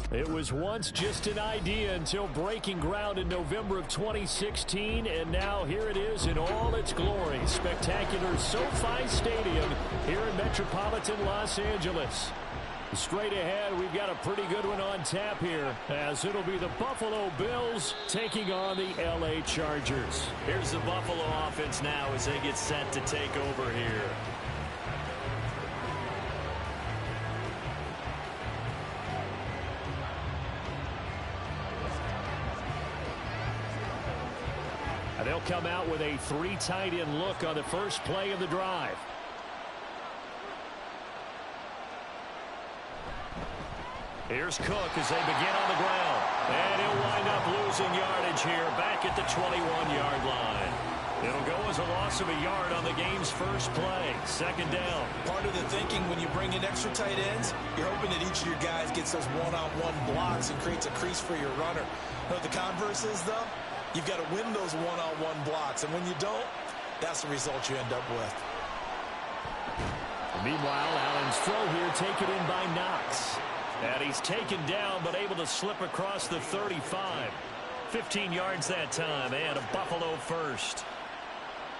It was once just an idea until breaking ground in November of 2016, and now here it is in all its glory. Spectacular SoFi Stadium here in metropolitan Los Angeles. Straight ahead, we've got a pretty good one on tap here, as it'll be the Buffalo Bills taking on the LA Chargers. Here's the Buffalo offense now as they get set to take over here. They'll come out with a 3 tight end look on the first play of the drive. Here's Cook as they begin on the ground. And he'll wind up losing yardage here back at the 21-yard line. It'll go as a loss of a yard on the game's first play. Second down. Part of the thinking when you bring in extra tight ends, you're hoping that each of your guys gets those one-on-one blocks and creates a crease for your runner. But the converse is, though, you've got to win those one-on-one blocks. And when you don't, that's the result you end up with. Meanwhile, Allen's throw here taken in by Knox. And he's taken down but able to slip across the 35. 15 yards that time and a Buffalo first.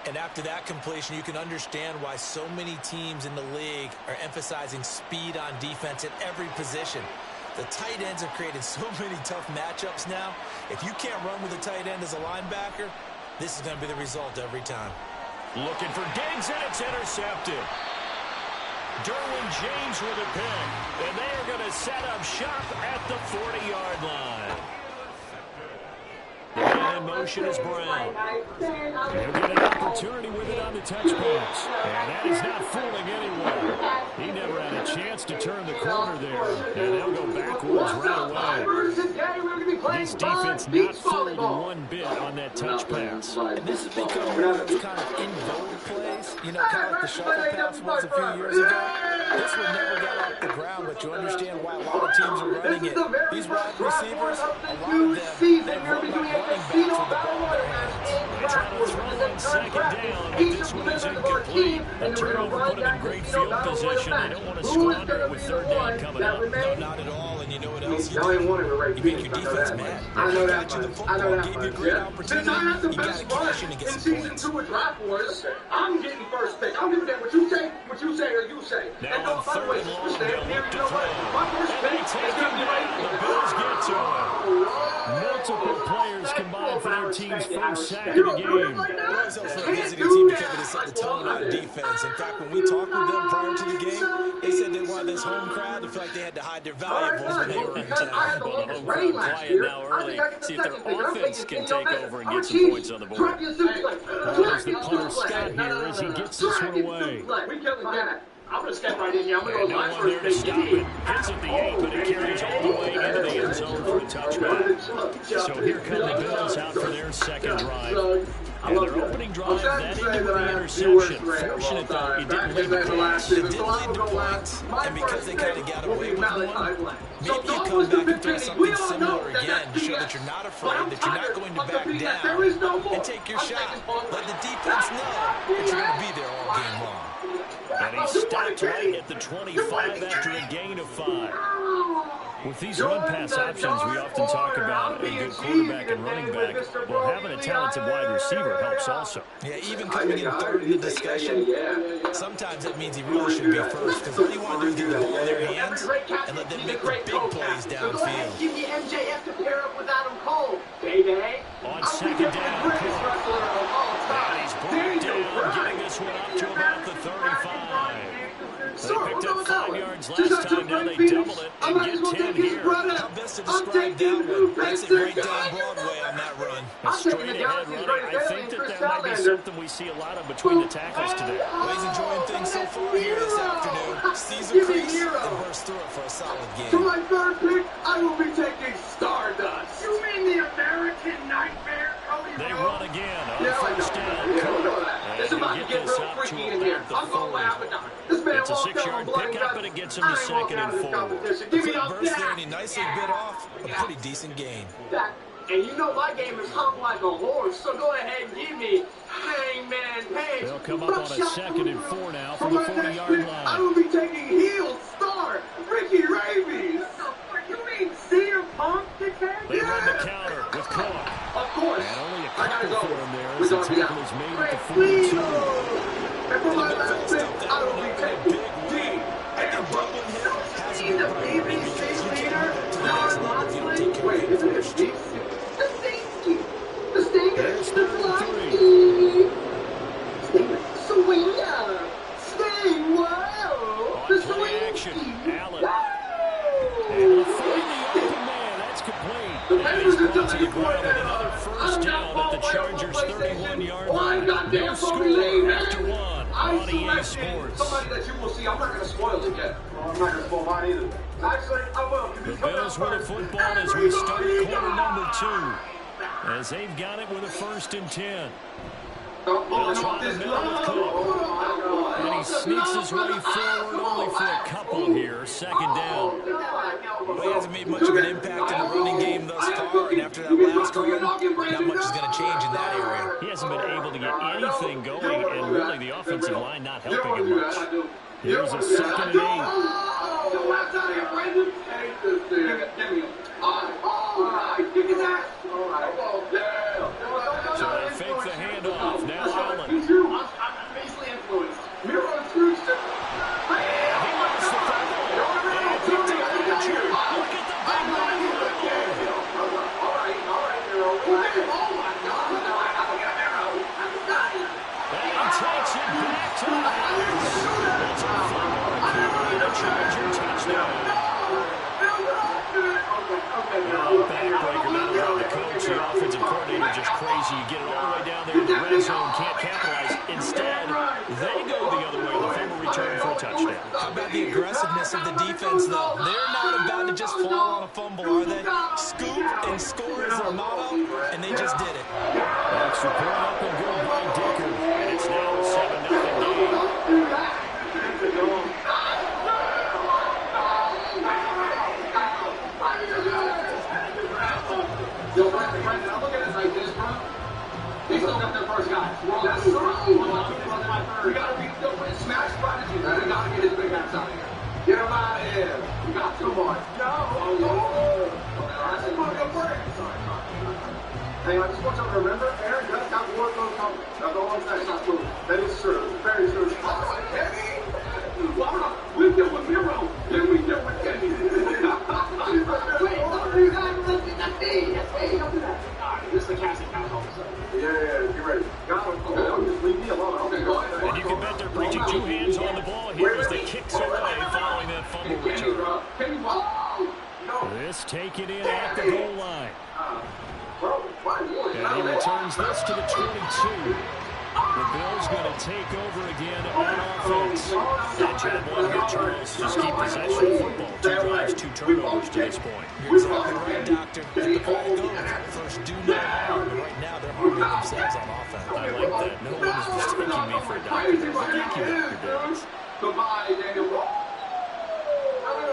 And after that completion, you can understand why so many teams in the league are emphasizing speed on defense at every position. The tight ends have created so many tough matchups now. If you can't run with a tight end as a linebacker, this is going to be the result every time. Looking for Diggs, and it's intercepted. Derwin James with a pick, and they are going to set up shop at the 40-yard line. The man in motion is Brown. He'll get an opportunity with it on the touch pass. And that is not fooling anyone. He never had a chance to turn the corner there. And they'll go backwards right away. This defense not fooled one bit on that touch pass. And this has become one of those kind of in-vogue plays. You know, kind of like the shuffle pass was a few years ago. This one never got off the ground, but you understand why a lot of teams are running it. These wide receivers, a lot of them, they've run like running backs with the ball in their hands. They try to throw on second down, but this one is incomplete. A turnover put them in great field position. They don't want to squander it with third down coming up. No, not at all. And you know what else you do? You make your defense mad. They got you the football, gave you a great opportunity. You got to cash in and get some points. I'm getting first pick. I'm giving that what you say or you say. Now on third and long, they'll look to throw. And they take him down. The Bills get to him. Multiple players combined for their team's first sack of the game. Boys up for a visiting team because they set the tone on defense. In fact, when we talked with them prior to the game, they said they wanted this home crowd to feel like they had to hide their valuables when they were in town. Well, the home crowd quiet now early. See if their offense can take over and get some points on the board. There's the punter Scott here as he gets this one away. I'm going to step right in here. I'm going to And go no my one there first to pick. stop it. Hits at the 8, but it carries all the way into the end zone for a touchback. So here come the Bills out for their second drive. And their opening drive, that ended with the interception. Fortunate, though, it didn't lead to points. It didn't lead to points, and because they kind of got away with one, maybe you come back and throw something similar again to show that you're not afraid, that you're not going to back down, and take your shot. Let the defense know that you're going to be there all game long. And he stopped right at the 25 after a gain of 5. With these run-pass options, we often talk about a good quarterback and running back. Well, having a talented wide receiver helps also. Yeah, even coming in third in the discussion, sometimes that means he really should be first, because all you want to do is get the ball in their hands and let them make the big plays downfield. Give me MJF to pair up with Adam Cole, baby. On second down, and he's brought down, getting this one up to about the 35. They picked up 5 yards last time, now they double it and get 10 here. How best to describe that one? That's it right down Broadway on that run. A straight-ahead running. I think that might be something we see a lot of between the tackles today. Well, he's enjoying things so far here this afternoon. Sees a crease and bursts through it for a solid game. To my third pick, I will be taking Stardust. You mean the American Nightmare, Cody They Rhodes? run again on first down. It's about to get real freaky in here. I'm going to laugh at that. It's a 6-yard pickup, but it gets him to second and 4. Give me Quick up burst there, that. and he nicely bit off a pretty decent gain. And you know my game is hung like a horse, so go ahead and give me Hangman Page. They'll come up on a 2nd and 4 now from the 40-yard I line. will be taking heel star Ricky Rabies. You mean They run the counter with Cook. Of course. And only a I gotta couple go. for him there as We're the gonna be tackle out. is made at the Please. 42. And for my last pick, I will be taking D. And the BBC leader, John Moxley. Wait, isn't it D? The Stinky. The Stinker. There's The third and Flying. three. Stinger. Swinger. Sting. Wow. The On play action, Swingy. Allen. Wow. Able to find the open man. That's complete. The And Panthers he's are brought to telling the you boy ground with that another I first don't down got at the ball Chargers' PlayStation 31-yard or I line. got damn No phone score relay, after man. one I on EA selected Sports. somebody that you will see. I'm not going to spoil it yet. Well, I'm not going to spoil mine either. Actually, I will. The Bills with the football as we start quarter number 2. As they've got it with a 1st and 10. They'll try the middle with Cook. And he sneaks his way forward only for a couple here. 2nd down. Well, he hasn't made much of an impact in the running game thus far, and after that last run, not much is going to change in that area. He hasn't been able to get anything going, and really the offensive line not helping him much. Here's a 2nd and 8. So they fake the handoff. Now Allen. I'm easily influenced. Miro Scrooge. He lost the football. And picked up Archer. Look at the big run. And he takes it back to the house. It's a fumble recovery and a Charger touchdown. Backbreaker, not around the coach, the offensive coordinator, just crazy. You get it all the way down there in the red zone, can't capitalize. Instead, they go the other way. The fumble return for a touchdown. How about the aggressiveness of the defense, though? They're not about to just fall on a fumble, are they? Scoop and score is their motto, and they just did it. Extra point up and good by Dicker. And it's now a 7-0 game. Yo, Brandon, I'm looking at it like this, bro. They still got their first guy. That's true. We gotta be smash strategy, man. We gotta get his big ass out of here. Get him out of here. We got too much. No. That's a good break. Hey, I just want you to remember, Aaron does got more of those coming. That's all I'm saying. That's true. That is true. Very true. We deal with Miro, then we deal with Kenny. This is the casting couch officer. Yeah, get ready. Okay, just leave me alone. Okay, go ahead. And you can bet they're preaching 2 hands on the ball here as the kicks away following that fumble return. This taken in at the goal line. And he returns this to the 22. The Bills going to take over again on offense. And job one here, Charles. Just keep possession of football. 2 drives, 2 turnovers to this point. You're exactly right, Doctor. Let the play go. First, do no harm. And right now, they're harming themselves on offense. I like that. No one is mistaking me for a doctor. Thank you, Dr. Davis. Goodbye, Daniel. No,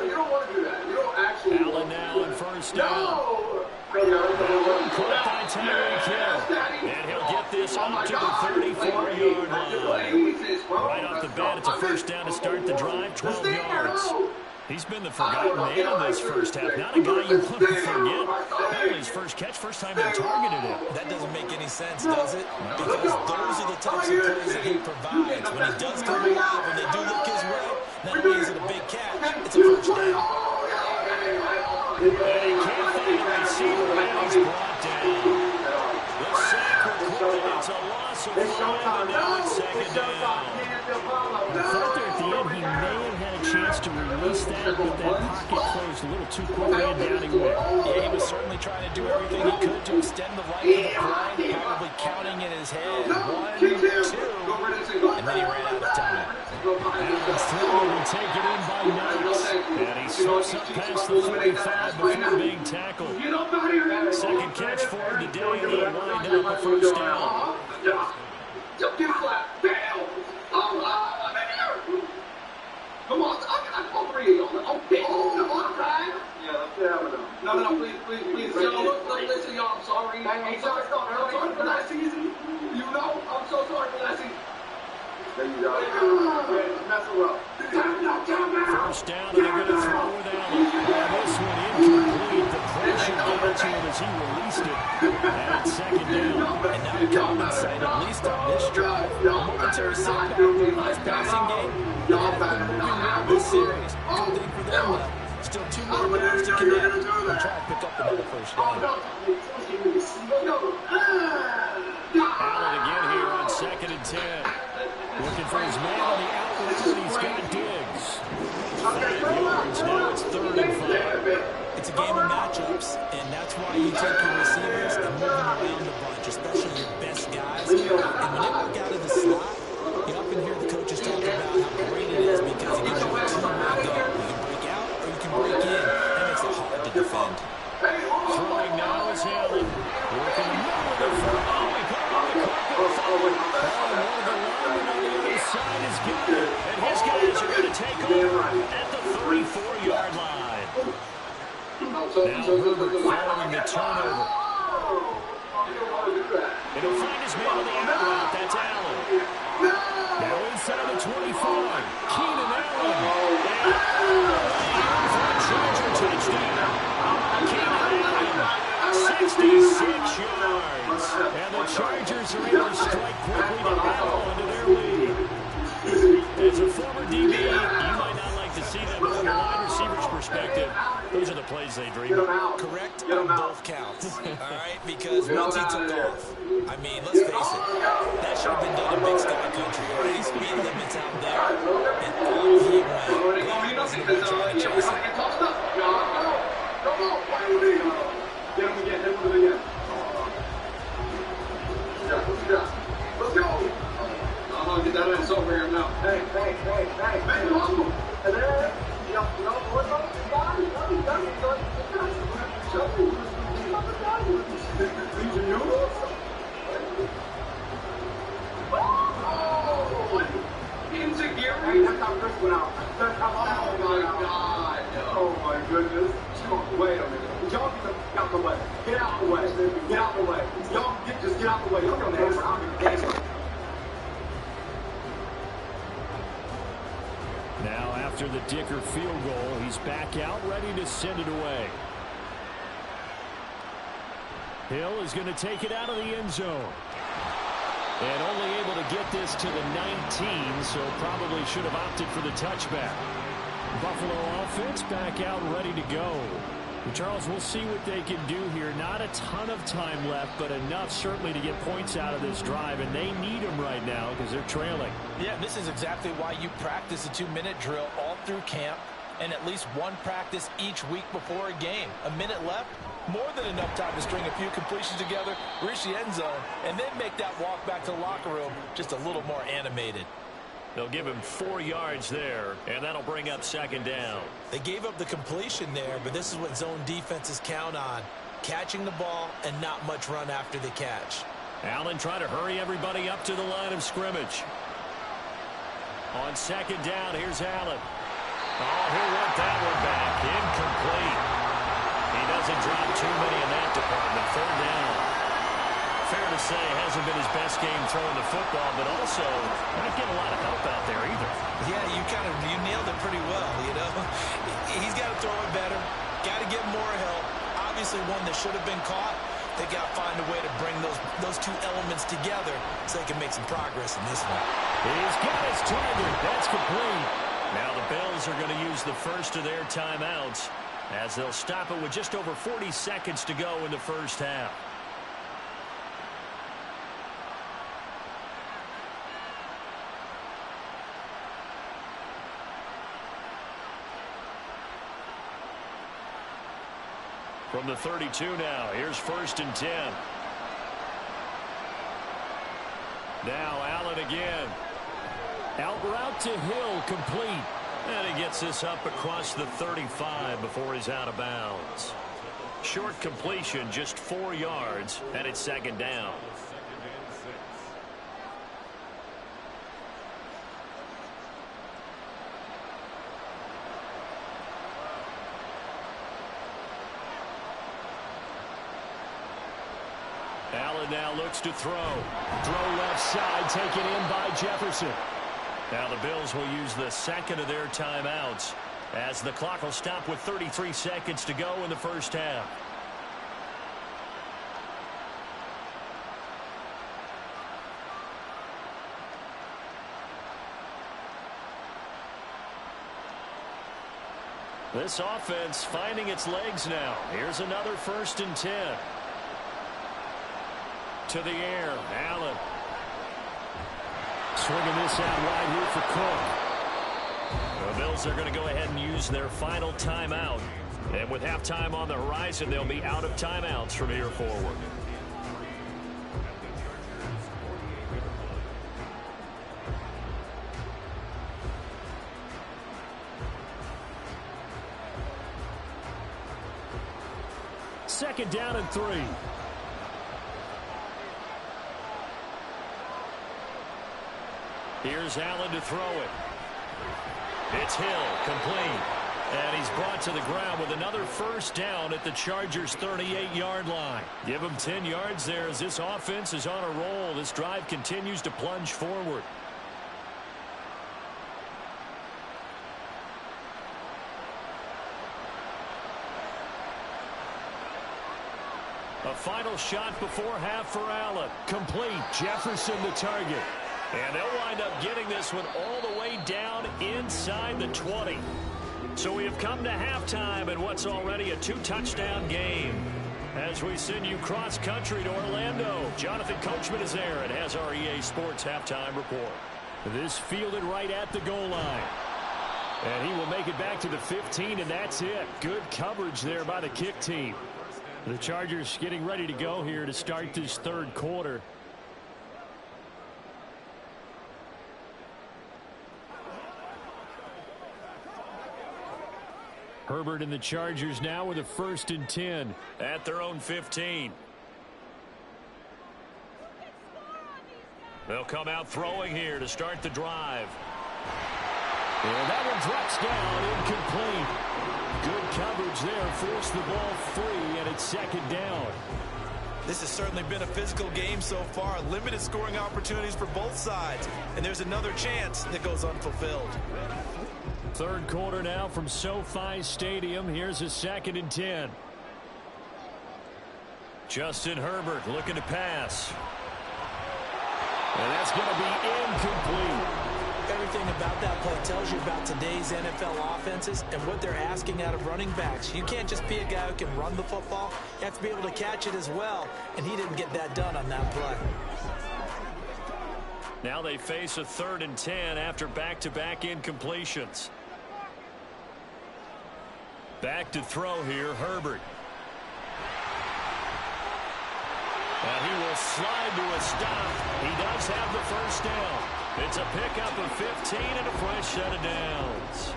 you don't want to do that. You don't actually. Allen now on 1st down. No. Caught by Tyreek Hill. And he'll get this up to the 34-yard line. Right off the bat, it's a 1st down to start the drive, 12 yards. He's been the forgotten man in this first half. Not a guy you want to forget. Probably his first catch, first time they targeted him. That doesn't make any sense, does it? Because those are the types of plays that he provides. When he does come alive, when they do look his way, not only is it a big catch, it's a 1st down. And he can't find a receiver, and he's brought down. The sack recorded. It's a loss of 5, and now it's 2nd down. I thought there at the end he may have had a chance to release that, but that pocket closed a little too quickly, and down he went. Yeah, he was certainly trying to do everything he could to extend the life of the play, probably counting in his head 1, 2, and then he ran out of time. Allen's throw will take it in by Knox, and he slips up past the 45 before being tackled. 2nd catch for him today, and he'll wind up a 1st down. Come on, I call 3 of y'all. Okay. No, please. Yo, look, listen, y'all, I'm sorry. I'm sorry for last season. You know, I'm so sorry for last season. There you go. Mess around. 1st down, and they're going to throw with Allen. This one incomplete. The pressure to him as he released it. And it's second down. And now common sight, at least on this drive. A momentary setback in his passing game. They have been moving well this series. Good thing for them, though. Still 2 more downs to connect. They'll try to pick up another first down. Allen again here on 2nd and 10. Looking for his man on the outlet, and he's got Diggs. 5 yards, now it's 3rd and 5. It's a game of matchups, and that's why you take your receivers and move them around the bunch, especially your best guys. And when they work out of the slot, you often hear the coaches talk about how great it is because it gives you a two-way go. You can break out or you can break in. That makes it hard to defend. Throwing now is Allen. Working the middle of the field. Oh, he put it on the carpet. One of the linemen on the other side has got it. And his guys are going to take over at the 34-yard line. Now Herbert following the turnover. And he'll find his man on the out route. That's Allen. Now inside the 25. Keenan Allen. And for a Charger touchdown. Keenan Allen, 66 yards. And the Chargers are able to strike quickly to add on to their lead. As a former DB, you might not like to see that, but from a wide receiver's perspective, those are the plays they dream of. Correct on both counts, all right? Because once he took off, I mean, let's face it, that should have been done in Big Sky Country. All right, speed limits out there, and all he went. He wasn't even trying to chase it. Get him again. Let's go. Get that ass over here now. Hey. Man, awesome. And then, what's up? These are noodles. Insecurity. That's how Chris went out. Oh my God. Oh my goodness. Wait a minute. Y'all get out the way. Get out the way. Y'all just get out the way. Y'all don't answer. I'll be the answer. Now after the Dicker field goal, he's back out ready to send it away. Hill is going to take it out of the end zone. And only able to get this to the 19, so probably should have opted for the touchback. Buffalo offense back out ready to go. Charles, we'll see what they can do here. Not a ton of time left, but enough certainly to get points out of this drive, and they need them right now because they're trailing. Yeah, this is exactly why you practice a 2-minute drill all through camp and at least one practice each week before a game. A minute left, more than enough time to string a few completions together, reach the end zone, and then make that walk back to the locker room just a little more animated. They'll give him 4 yards there, and that'll bring up 2nd down. They gave up the completion there, but this is what zone defenses count on. Catching the ball and not much run after the catch. Allen trying to hurry everybody up to the line of scrimmage. On 2nd down, here's Allen. Oh, he'll want that one back. Incomplete. He doesn't drop too many in that department. 3rd down. Fair to say, hasn't been his best game throwing the football, but also not getting a lot of help out there either. Yeah, you nailed it pretty well, you know. He's got to throw it better. Got to get more help. Obviously one that should have been caught. They got to find a way to bring those two elements together so they can make some progress in this one. He's got his target. That's complete. Now the Bills are going to use the first of their timeouts as they'll stop it with just over 40 seconds to go in the first half. From the 32 now, here's 1st and 10. Now Allen again. Out route to Hill, complete. And he gets this up across the 35 before he's out of bounds. Short completion, just 4 yards, and it's 2nd down. Allen now looks to throw. Throw left side, taken in by Jefferson. Now the Bills will use the 2nd of their timeouts as the clock will stop with 33 seconds to go in the first half. This offense finding its legs now. Here's another 1st and 10. To the air, Allen. Swinging this out wide here for Cook. The Bills are going to go ahead and use their final timeout. And with halftime on the horizon, they'll be out of timeouts from here forward. Second down and 3. Here's Allen to throw it. It's Hill, complete. And he's brought to the ground with another 1st down at the Chargers' 38-yard line. Give him 10 yards there as this offense is on a roll. This drive continues to plunge forward. A final shot before half for Allen. Complete. Jefferson the target. And they'll wind up getting this one all the way down inside the 20. So we have come to halftime in what's already a 2-touchdown game. As we send you cross-country to Orlando, Jonathan Coachman is there and has our EA Sports halftime report. This fielded right at the goal line. And he will make it back to the 15, and that's it. Good coverage there by the kick team. The Chargers getting ready to go here to start this 3rd quarter. Herbert and the Chargers now with a 1st and 10 at their own 15. They'll come out throwing here to start the drive. And that one drops down, incomplete. Good coverage there, forced the ball free, and it's 2nd down. This has certainly been a physical game so far. Limited scoring opportunities for both sides. And there's another chance that goes unfulfilled. 3rd quarter now from SoFi Stadium. Here's a 2nd and 10. Justin Herbert looking to pass. And that's going to be incomplete. Everything about that play tells you about today's NFL offenses and what they're asking out of running backs. You can't just be a guy who can run the football. You have to be able to catch it as well, and he didn't get that done on that play. Now they face a 3rd and 10 after back-to-back incompletions. Back to throw here, Herbert. And he will slide to a stop. He does have the 1st down. It's a pickup of 15 and a fresh set of downs.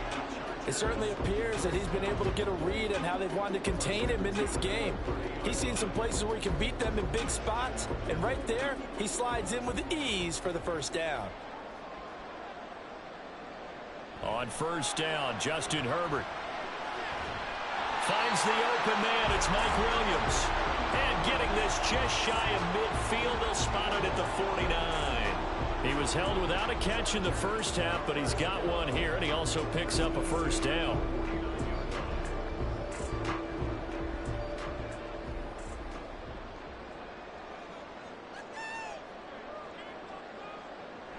It certainly appears that he's been able to get a read on how they've wanted to contain him in this game. He's seen some places where he can beat them in big spots, and right there, he slides in with ease for the 1st down. On 1st down, Justin Herbert finds the open man. It's Mike Williams. And getting this just shy of midfield, they'll spot it at the 49. He was held without a catch in the 1st half, but he's got one here, and he also picks up a 1st down.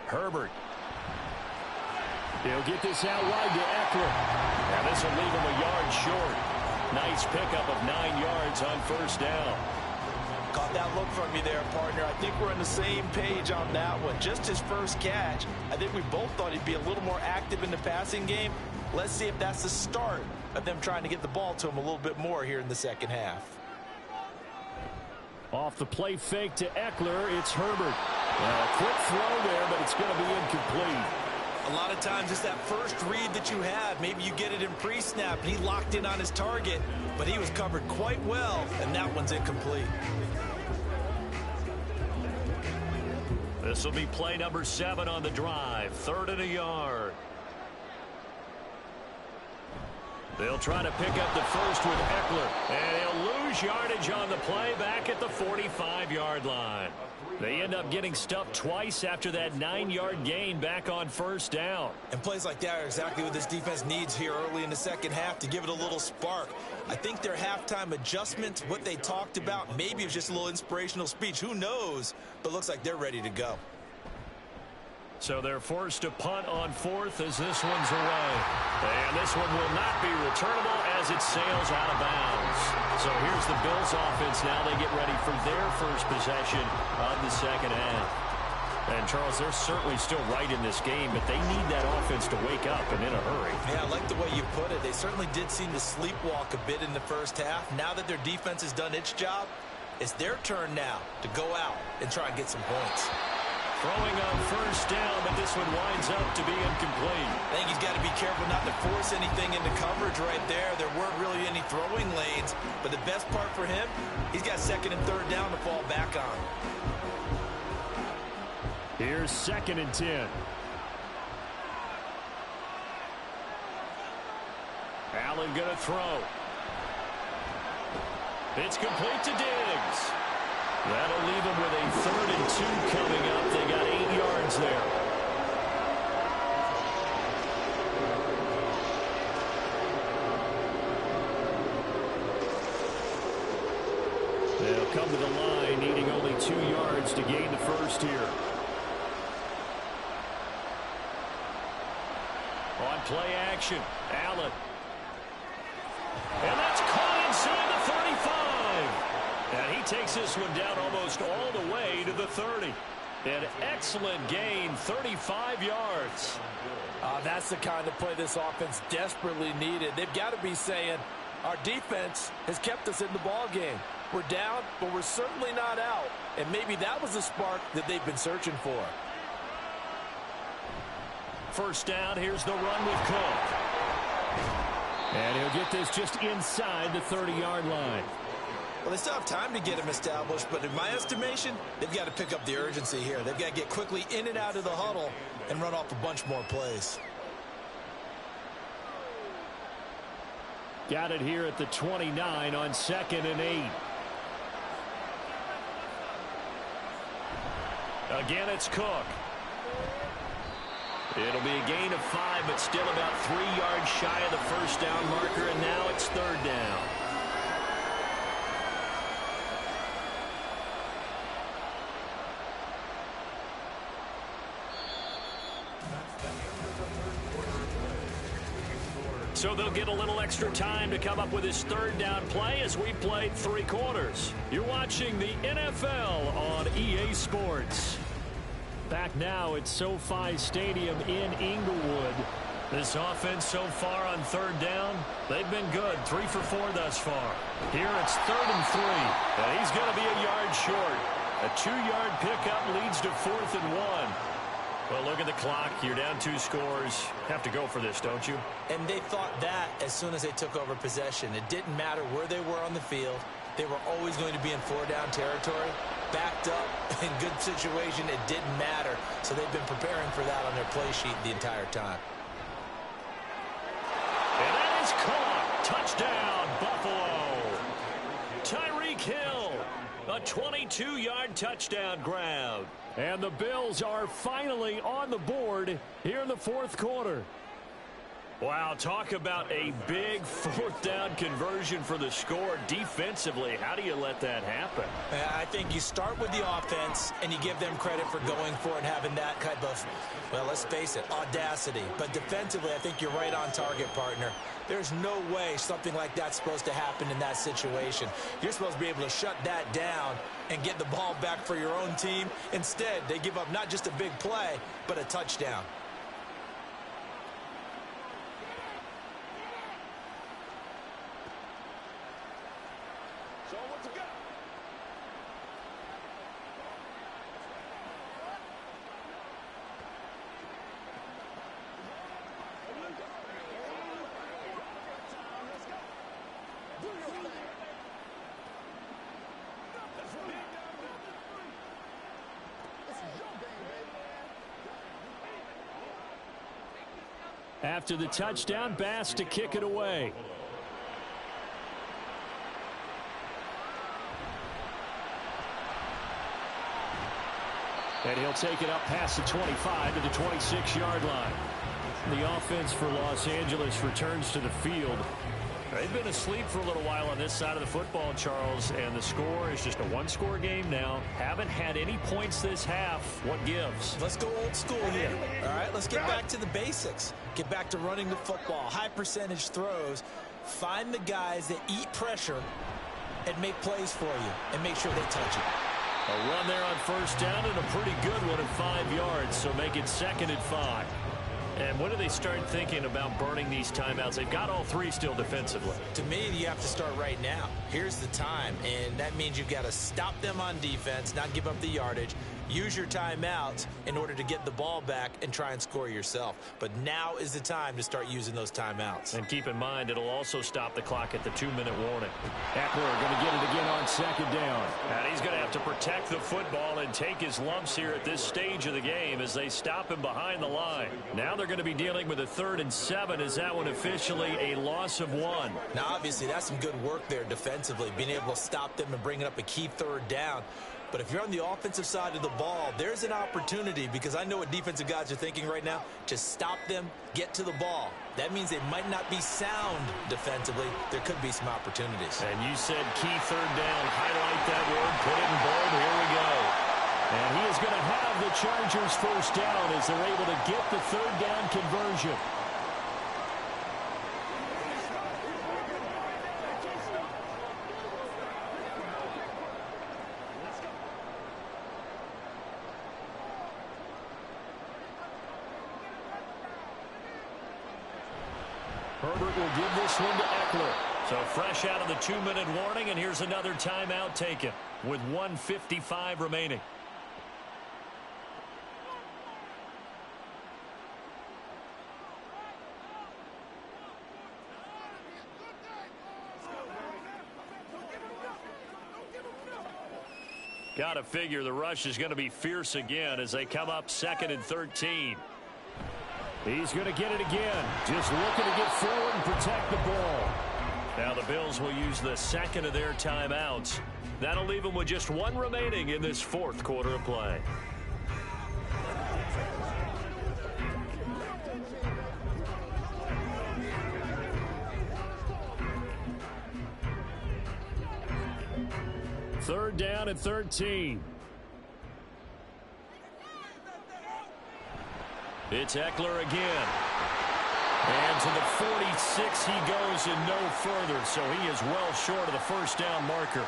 Herbert. He'll get this out wide to Eckler. Now this will leave him a yard short. Nice pickup of 9 yards on 1st down. Caught that look from you there, partner. I think we're on the same page on that one. Just his 1st catch. I think we both thought he'd be a little more active in the passing game. Let's see if that's the start of them trying to get the ball to him a little bit more here in the 2nd half. Off the play fake to Eckler, it's Herbert. A quick throw there, but it's going to be incomplete. A lot of times it's that first read that you have. Maybe you get it in pre-snap, and he locked in on his target, but he was covered quite well, and that one's incomplete. This will be play number 7 on the drive. 3rd and a yard. They'll try to pick up the 1st with Eckler. And he'll lose yardage on the play back at the 45-yard line. They end up getting stuffed twice after that 9-yard gain back on 1st down. And plays like that are exactly what this defense needs here early in the 2nd half to give it a little spark. I think their halftime adjustments, what they talked about, maybe it was just a little inspirational speech. Who knows? But looks like they're ready to go. So they're forced to punt on fourth as this one's away. And this one will not be returnable as it sails out of bounds. So here's the Bills offense now. They get ready for their first possession of the second half. And, Charles, they're certainly still right in this game, but they need that offense to wake up and in a hurry. Yeah, I like the way you put it. They certainly did seem to sleepwalk a bit in the first half. Now that their defense has done its job, it's their turn now to go out and try and get some points. Throwing on first down, but this one winds up to be incomplete. I think he's got to be careful not to force anything into coverage right there. There weren't really any throwing lanes, but the best part for him, he's got second and third down to fall back on. Here's 2nd and 10. Allen going to throw. It's complete to Diggs. That'll leave them with a 3rd and 2 coming up. They got 8 yards there. They'll come to the line, needing only 2 yards to gain the first here. On play action, Allen. And that's caught inside the 35. And he takes this one down almost all the way to the 30. An excellent gain, 35 yards. That's the kind of play this offense desperately needed. They've got to be saying, our defense has kept us in the ball game. We're down, but we're certainly not out. And maybe that was the spark that they've been searching for. First down, here's the run with Cook. And he'll get this just inside the 30-yard line. Well, they still have time to get him established, but in my estimation, they've got to pick up the urgency here. They've got to get quickly in and out of the huddle and run off a bunch more plays. Got it here at the 29 on 2nd and 8. Again, it's Cook. It'll be a gain of 5, but still about 3 yards shy of the first down marker, and now it's 3rd down. So they'll get a little extra time to come up with his 3rd down play as we played 3 quarters. You're watching the NFL on EA Sports. Back now at SoFi Stadium in Inglewood. This offense so far on 3rd down, they've been good. 3 for 4 thus far. Here it's 3rd and 3. And he's going to be a yard short. A 2-yard pickup leads to 4th and 1. Well, look at the clock. You're down 2 scores. Have to go for this, don't you? And they thought that as soon as they took over possession. It didn't matter where they were on the field. They were always going to be in 4-down territory. Backed up, in good situation, it didn't matter. So they've been preparing for that on their play sheet the entire time. And that is caught. Touchdown, Buffalo. Tyreek Hill, a 22-yard touchdown grab. And the Bills are finally on the board here in the 4th quarter. Wow, talk about a big 4th down conversion for the score. Defensively, how do you let that happen? I think you start with the offense and you give them credit for going for it and having that type of, well, let's face it, audacity. But defensively, I think you're right on target, partner. There's no way something like that's supposed to happen in that situation. You're supposed to be able to shut that down and get the ball back for your own team. Instead, they give up not just a big play, but a touchdown. After the touchdown, Bass to kick it away. And he'll take it up past the 25 to the 26-yard line. The offense for Los Angeles returns to the field. They've been asleep for a little while on this side of the football, Charles, and the score is just a one-score game now. Haven't had any points this half. What gives? Let's go old school here. All right, let's get back to the basics. Get back to running the football, high percentage throws. Find the guys that eat pressure and make plays for you and make sure they touch it. A run there on first down and a pretty good one at 5 yards, so make it 2nd and 5. And when do they start thinking about burning these timeouts? They've got all three still defensively. To me, you have to start right now. Here's the time, and that means you've got to stop them on defense, not give up the yardage. Use your timeouts in order to get the ball back and try and score yourself. But now is the time to start using those timeouts. And keep in mind, it'll also stop the clock at the 2-minute warning. Eckler going to get it again on 2nd down. And he's going to have to protect the football and take his lumps here at this stage of the game as they stop him behind the line. Now they're going to be dealing with a 3rd and 7. Is that one officially a loss of 1? Now, obviously, that's some good work there defensively, being able to stop them and bring up a key 3rd down. But if you're on the offensive side of the ball, there's an opportunity, because I know what defensive guys are thinking right now, to stop them, get to the ball. That means they might not be sound defensively. There could be some opportunities. And you said key 3rd down. Highlight that word. Put it in bold. Here we go. And he is going to have the Chargers first down as they're able to get the 3rd down conversion. Herbert will give this one to Eckler. So fresh out of the 2-minute warning, and here's another timeout taken with 1:55 remaining. Got to figure the rush is going to be fierce again as they come up 2nd and 13. He's going to get it again. Just looking to get forward and protect the ball. Now the Bills will use the 2nd of their timeouts. That'll leave them with just 1 remaining in this 4th quarter of play. Third down and 13. It's Eckler again. And to the 46 he goes and no further, so he is well short of the first down marker.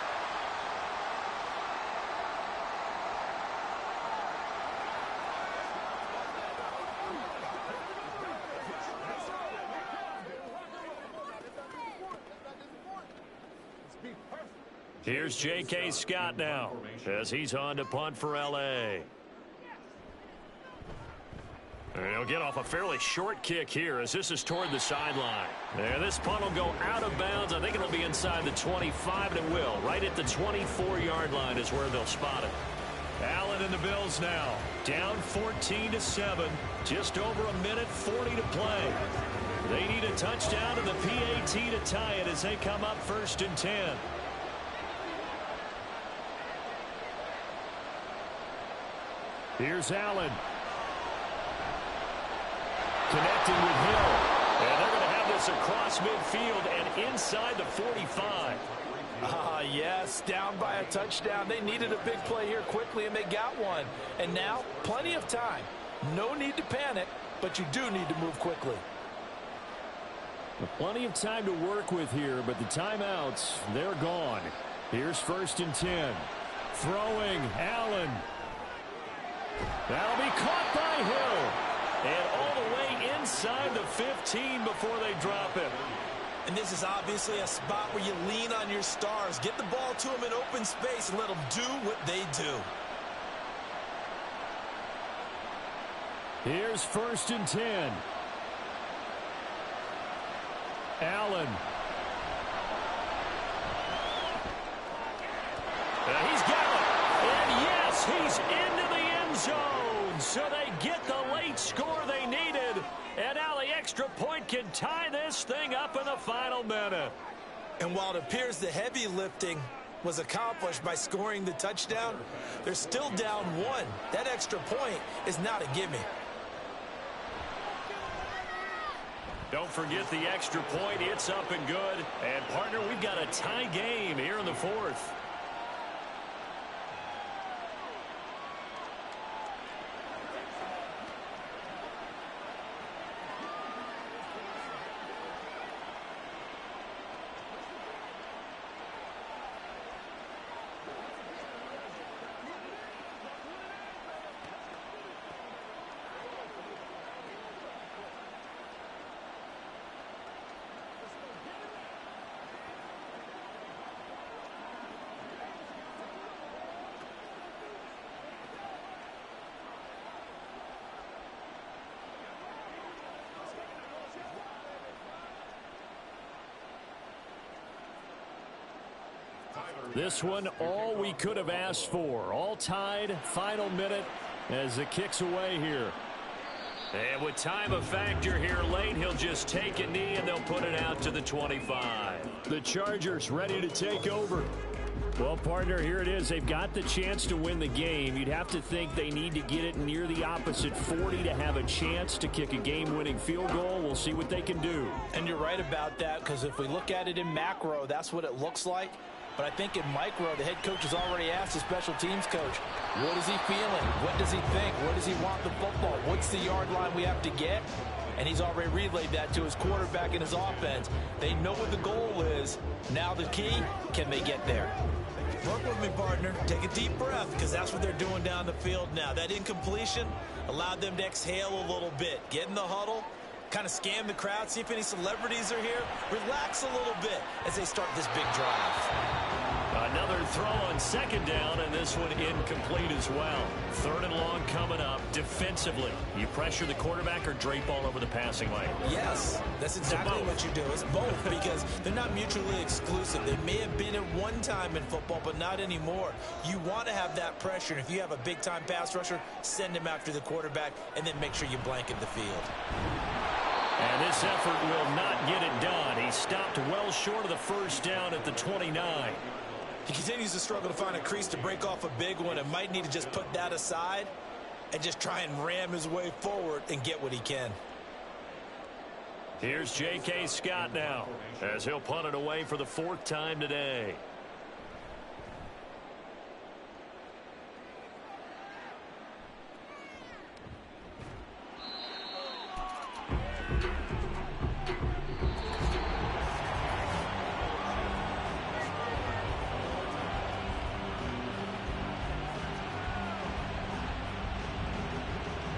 Here's J.K. Scott now as he's on to punt for L.A. And he'll get off a fairly short kick here as this is toward the sideline. And this punt will go out of bounds. I think it'll be inside the 25, and it will. Right at the 24-yard line is where they'll spot it. Allen and the Bills now down 14-7. Just over a minute 40 to play. They need a touchdown and the PAT to tie it as they come up 1st and 10. Here's Allen. Connecting with Hill. And they're going to have this across midfield and inside the 45. Yes, down by a touchdown. They needed a big play here quickly, and they got one. And now, plenty of time. No need to panic, but you do need to move quickly. Plenty of time to work with here, but the timeouts, they're gone. Here's 1st and 10. Throwing, Allen. That'll be caught by Hill. And all the way inside the 15 before they drop it. And this is obviously a spot where you lean on your stars. Get the ball to them in open space and let them do what they do. Here's 1st and 10. Allen. And he's got it. And yes, he's into the end zone. So they get the late score they needed. And now the extra point can tie this thing up in the final minute. And while it appears the heavy lifting was accomplished by scoring the touchdown, they're still down 1. That extra point is not a gimme. Don't forget the extra point. It's up and good. And, partner, we've got a tie game here in the fourth. This one, all we could have asked for. All tied, final minute as it kicks away here. And with time a factor here late, he'll just take a knee and they'll put it out to the 25. The Chargers ready to take over. Well, partner, here it is. They've got the chance to win the game. You'd have to think they need to get it near the opposite 40 to have a chance to kick a game-winning field goal. We'll see what they can do. And you're right about that, because if we look at it in macro, that's what it looks like. But I think in micro, the head coach has already asked the special teams coach, what is he feeling? What does he think? Where does he want the football? What's the yard line we have to get? And he's already relayed that to his quarterback and his offense. They know what the goal is. Now the key, can they get there? Work with me, partner. Take a deep breath, because that's what they're doing down the field now. That incompletion allowed them to exhale a little bit. Get in the huddle, kind of scan the crowd, see if any celebrities are here. Relax a little bit as they start this big drive. Another throw on second down, and this one incomplete as well. Third and long coming up. Defensively, you pressure the quarterback or drape all over the passing lane? Yes, that's exactly what you do. It's both, because they're not mutually exclusive. They may have been at one time in football, but not anymore. You want to have that pressure, and if you have a big-time pass rusher, send him after the quarterback, and then make sure you blanket the field. And this effort will not get it done. He stopped well short of the first down at the 29. He continues to struggle to find a crease to break off a big one, and might need to just put that aside and just try and ram his way forward and get what he can. Here's J.K. Scott now, as he'll punt it away for the fourth time today.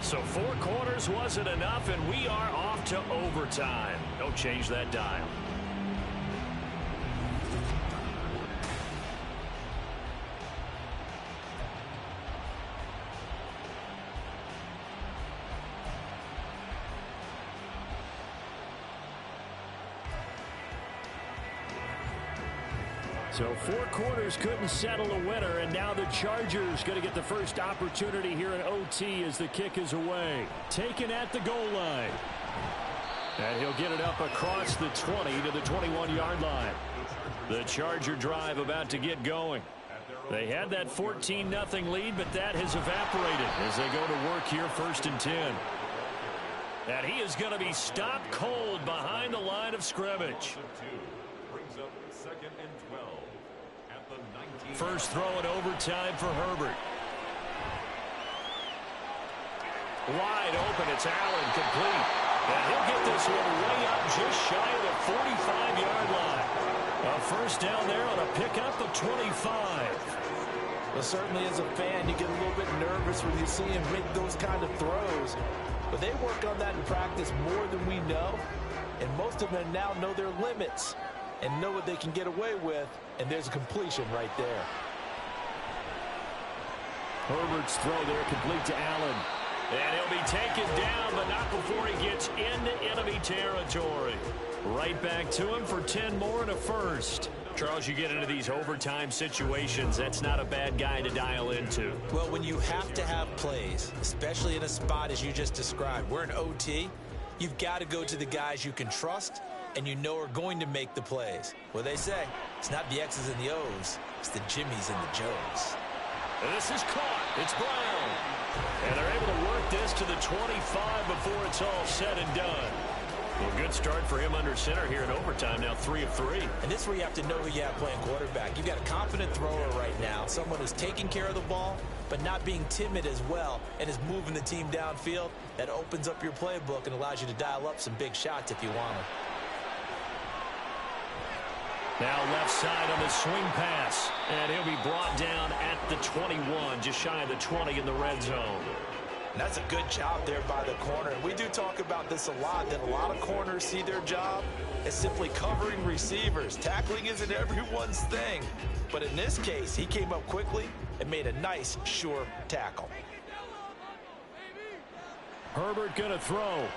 So 4 quarters wasn't enough, and we are off to overtime. Don't change that dial. So 4 quarters couldn't settle a winner, and now the Chargers going to get the first opportunity here in OT as the kick is away. Taken at the goal line. And he'll get it up across the 20 to the 21-yard line. The Charger drive about to get going. They had that 14-0 lead, but that has evaporated as they go to work here 1st and 10. And he is going to be stopped cold behind the line of scrimmage. First throw in overtime for Herbert. Wide open, it's Allen, complete. And he'll get this one way up just shy of the 45-yard line. A first down there on a pickup of 25. Well, certainly as a fan, you get a little bit nervous when you see him make those kind of throws. But they work on that in practice more than we know. And most of them now know their limits and know what they can get away with. And there's a completion right there. Herbert's throw there complete to Allen. And he'll be taken down, but not before he gets into enemy territory. Right back to him for 10 more and a first. Charles, you get into these overtime situations, that's not a bad guy to dial into. Well, when you have to have plays, especially in a spot as you just described, we're in OT, you've got to go to the guys you can trust and you know are going to make the plays. Well, they say it's not the X's and the O's, it's the Jimmies and the Joes. This is caught. It's Brown. And they're able to work this to the 25 before it's all said and done. Well, good start for him under center here in overtime. Now 3 of 3. And this is where you have to know who you have playing quarterback. You've got a confident thrower right now, someone who's taking care of the ball, but not being timid as well, and is moving the team downfield. That opens up your playbook and allows you to dial up some big shots if you want them. Now left side on the swing pass, and he'll be brought down at the 21, just shy of the 20 in the red zone. And that's a good job there by the corner. And we do talk about this a lot, that a lot of corners see their job as simply covering receivers. Tackling isn't everyone's thing. But in this case, he came up quickly and made a nice, sure tackle. Herbert going to throw.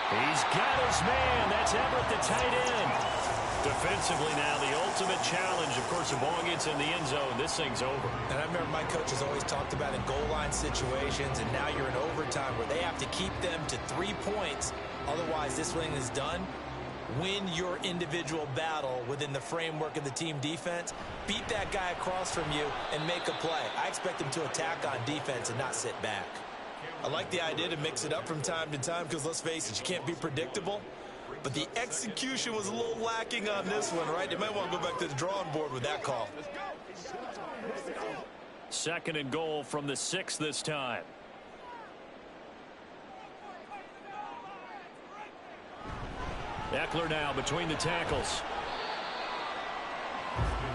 He's got his man. That's Everett, the tight end. Defensively now, the ultimate challenge. Of course, the ball gets in the end zone. This thing's over. And I remember my coach has always talked about in goal line situations, and now you're in overtime where they have to keep them to 3 points. Otherwise, this thing is done. Win your individual battle within the framework of the team defense. Beat that guy across from you and make a play. I expect him to attack on defense and not sit back. I like the idea to mix it up from time to time because, let's face it, you can't be predictable. But the execution was a little lacking on this one, right? You might want to go back to the drawing board with that call. 2nd and goal from the 6 this time. Eckler now between the tackles.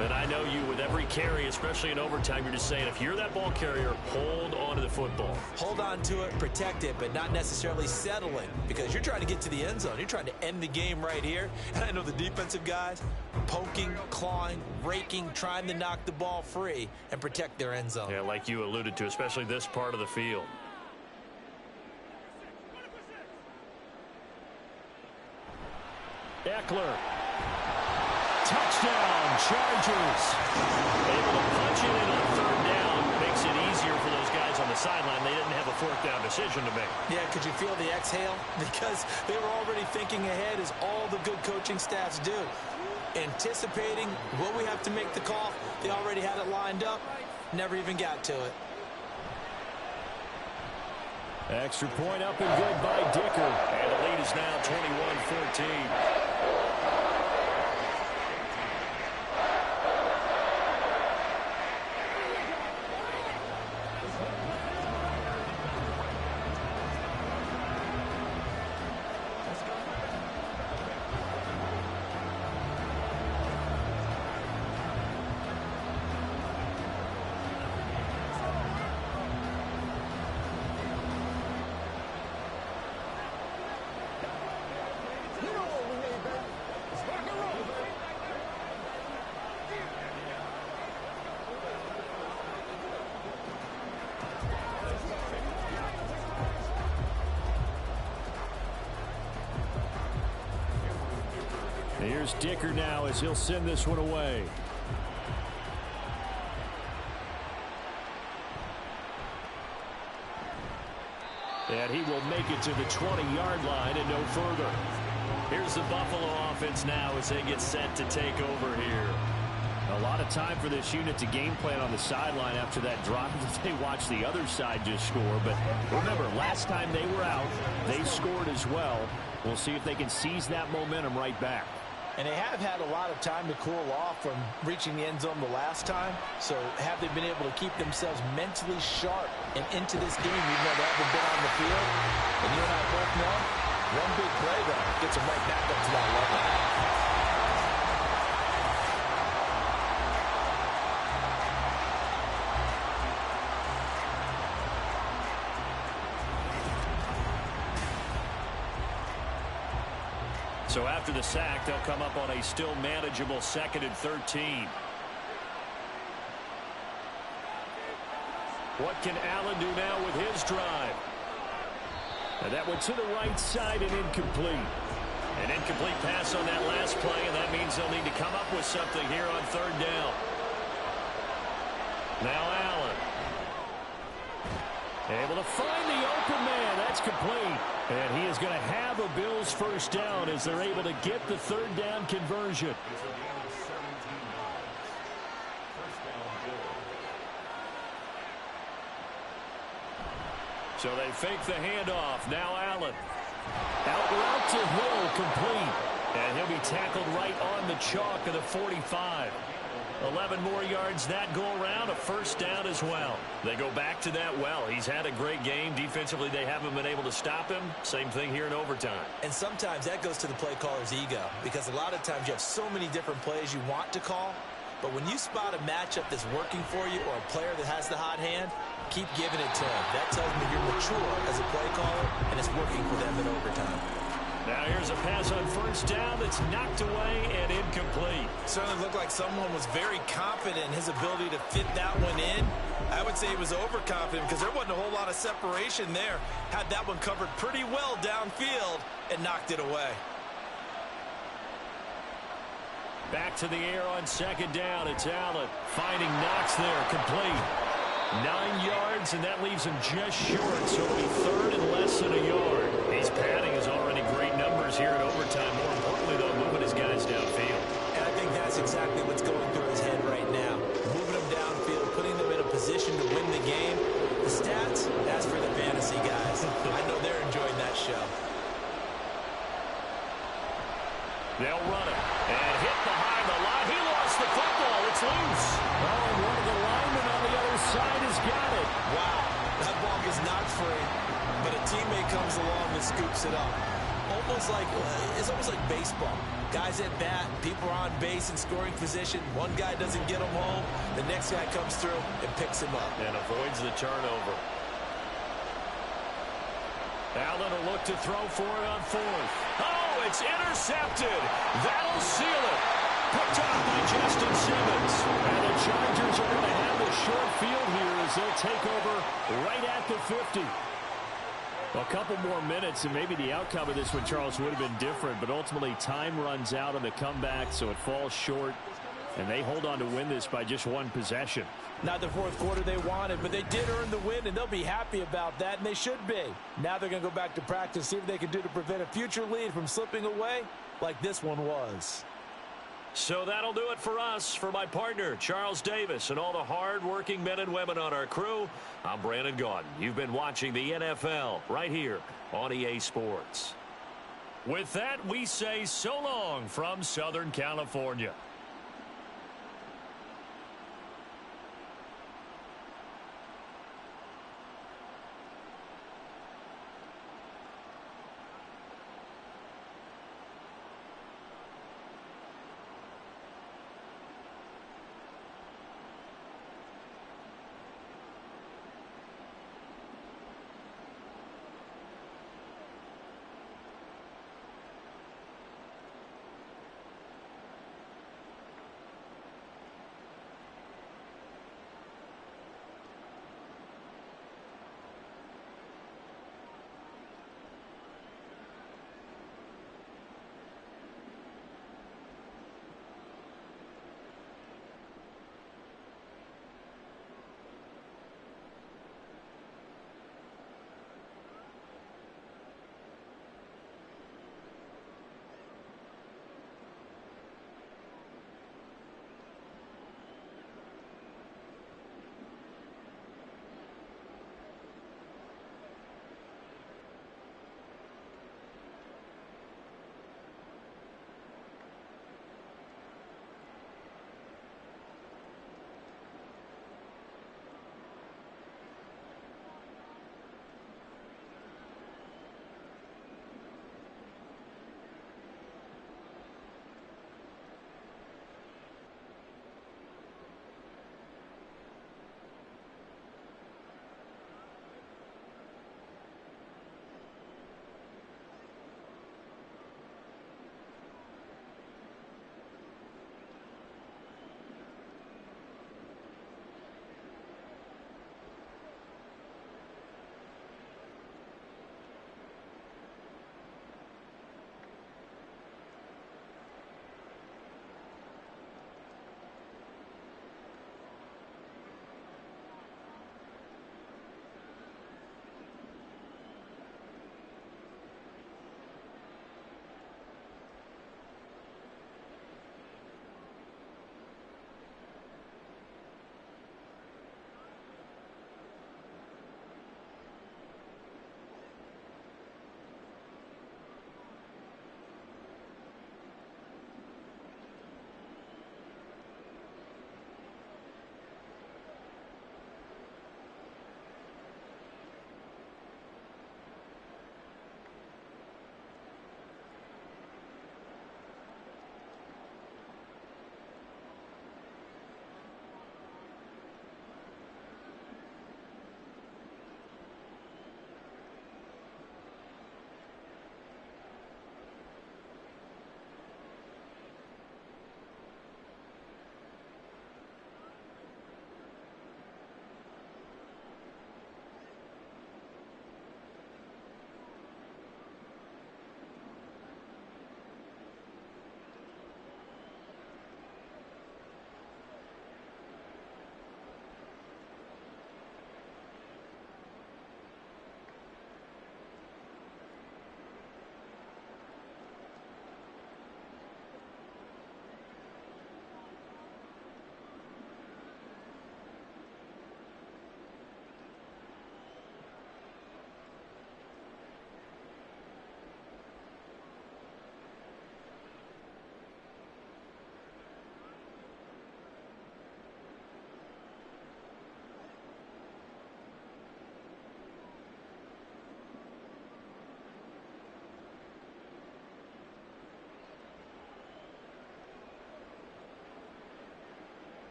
And I know you, with every carry, especially in overtime, you're just saying, if you're that ball carrier, hold on to the football. Hold on to it, protect it, but not necessarily settling, because you're trying to get to the end zone. You're trying to end the game right here. And I know the defensive guys poking, clawing, raking, trying to knock the ball free and protect their end zone. Yeah, like you alluded to, especially this part of the field. Eckler. Touchdown, Chargers. Able to punch it in on 3rd down. Makes it easier for those guys on the sideline. They didn't have a 4th down decision to make. Yeah, could you feel the exhale? Because they were already thinking ahead, as all the good coaching staffs do. Anticipating what we have to make the call. They already had it lined up. Never even got to it. Extra point up and good by Dicker. And the lead is now 21-14. Here's Dicker now as he'll send this one away. And he will make it to the 20-yard line and no further. Here's the Buffalo offense now as they get set to take over here. A lot of time for this unit to game plan on the sideline after that drive that they watched the other side just score. But remember, last time they were out, they scored as well. We'll see if they can seize that momentum right back. And they have had a lot of time to cool off from reaching the end zone the last time. So have they been able to keep themselves mentally sharp and into this game, even though they haven't been on the field? And you and I both know, one big play, though, gets them right back up to that level. So after the sack, they'll come up on a still manageable 2nd and 13. What can Allen do now with his drive? And that went to the right side and incomplete. An incomplete pass on that last play, and that means they'll need to come up with something here on 3rd down. Now Allen. Able to find the open man. That's complete. And he is going to have a Bills 1st down as they're able to get the 3rd down conversion. So they fake the handoff. Now Allen. Out route to Hill, complete. And he'll be tackled right on the chalk of the 45. 11 more yards that go around, a first down as well. They go back to that well. He's had a great game. Defensively, they haven't been able to stop him. Same thing here in overtime. And sometimes that goes to the play caller's ego, because a lot of times you have so many different plays you want to call. But when you spot a matchup that's working for you or a player that has the hot hand, keep giving it to him. That tells me you're mature as a play caller, and it's working for them in overtime. Now here's a pass on first down that's knocked away and incomplete. Certainly looked like someone was very confident in his ability to fit that one in. I would say he was overconfident because there wasn't a whole lot of separation there. Had that one covered pretty well downfield and knocked it away. Back to the air on second down. It's Allen finding Knox there, complete. 9 yards, and that leaves him just short, so it'll be third and less than a yard. He's padding his already great numbers here in overtime. More importantly, though, moving his guys downfield. And I think that's exactly what's going through his head right now. Moving them downfield, putting them in a position to win the game. The stats, that's for the fantasy guys. I know they're enjoying that show. They'll run it. And hit behind the line. He lost the football. It's loose. Oh, and one of the linemen on the other side has got it. Wow, that ball is not free, but a teammate comes along and scoops it up. It's almost like baseball. Guys at bat, people are on base in scoring position. One guy doesn't get him home. The next guy comes through and picks him up. And avoids the turnover. Allen will look to throw for it on fourth. Oh, it's intercepted. That'll seal it. Picked off by Justin Simmons. And the Chargers are going to have a short field here as they'll take over right at the 50. A couple more minutes, and maybe the outcome of this one, Charles, would have been different. But ultimately, time runs out on the comeback, so it falls short. And they hold on to win this by just one possession. Not the fourth quarter they wanted, but they did earn the win, and they'll be happy about that, and they should be. Now they're going to go back to practice, see what they can do to prevent a future lead from slipping away like this one was. So that'll do it for us. For my partner, Charles Davis, and all the hard-working men and women on our crew, I'm Brandon Gaudin. You've been watching the NFL right here on EA Sports. With that, we say so long from Southern California.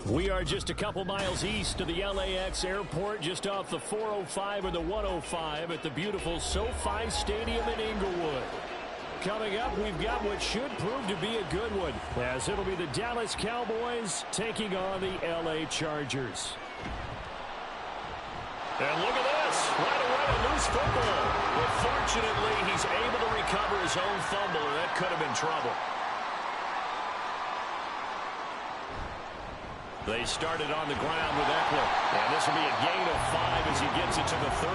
We are just a couple miles east of the LAX airport, just off the 405 and the 105 at the beautiful SoFi Stadium in Inglewood. Coming up, we've got what should prove to be a good one, as it'll be the Dallas Cowboys taking on the LA Chargers. And look at this, right away a loose football. But fortunately, he's able to recover his own fumble, or that could have been trouble. They started on the ground with Eckler. And this will be a gain of 5 as he gets it to the 30.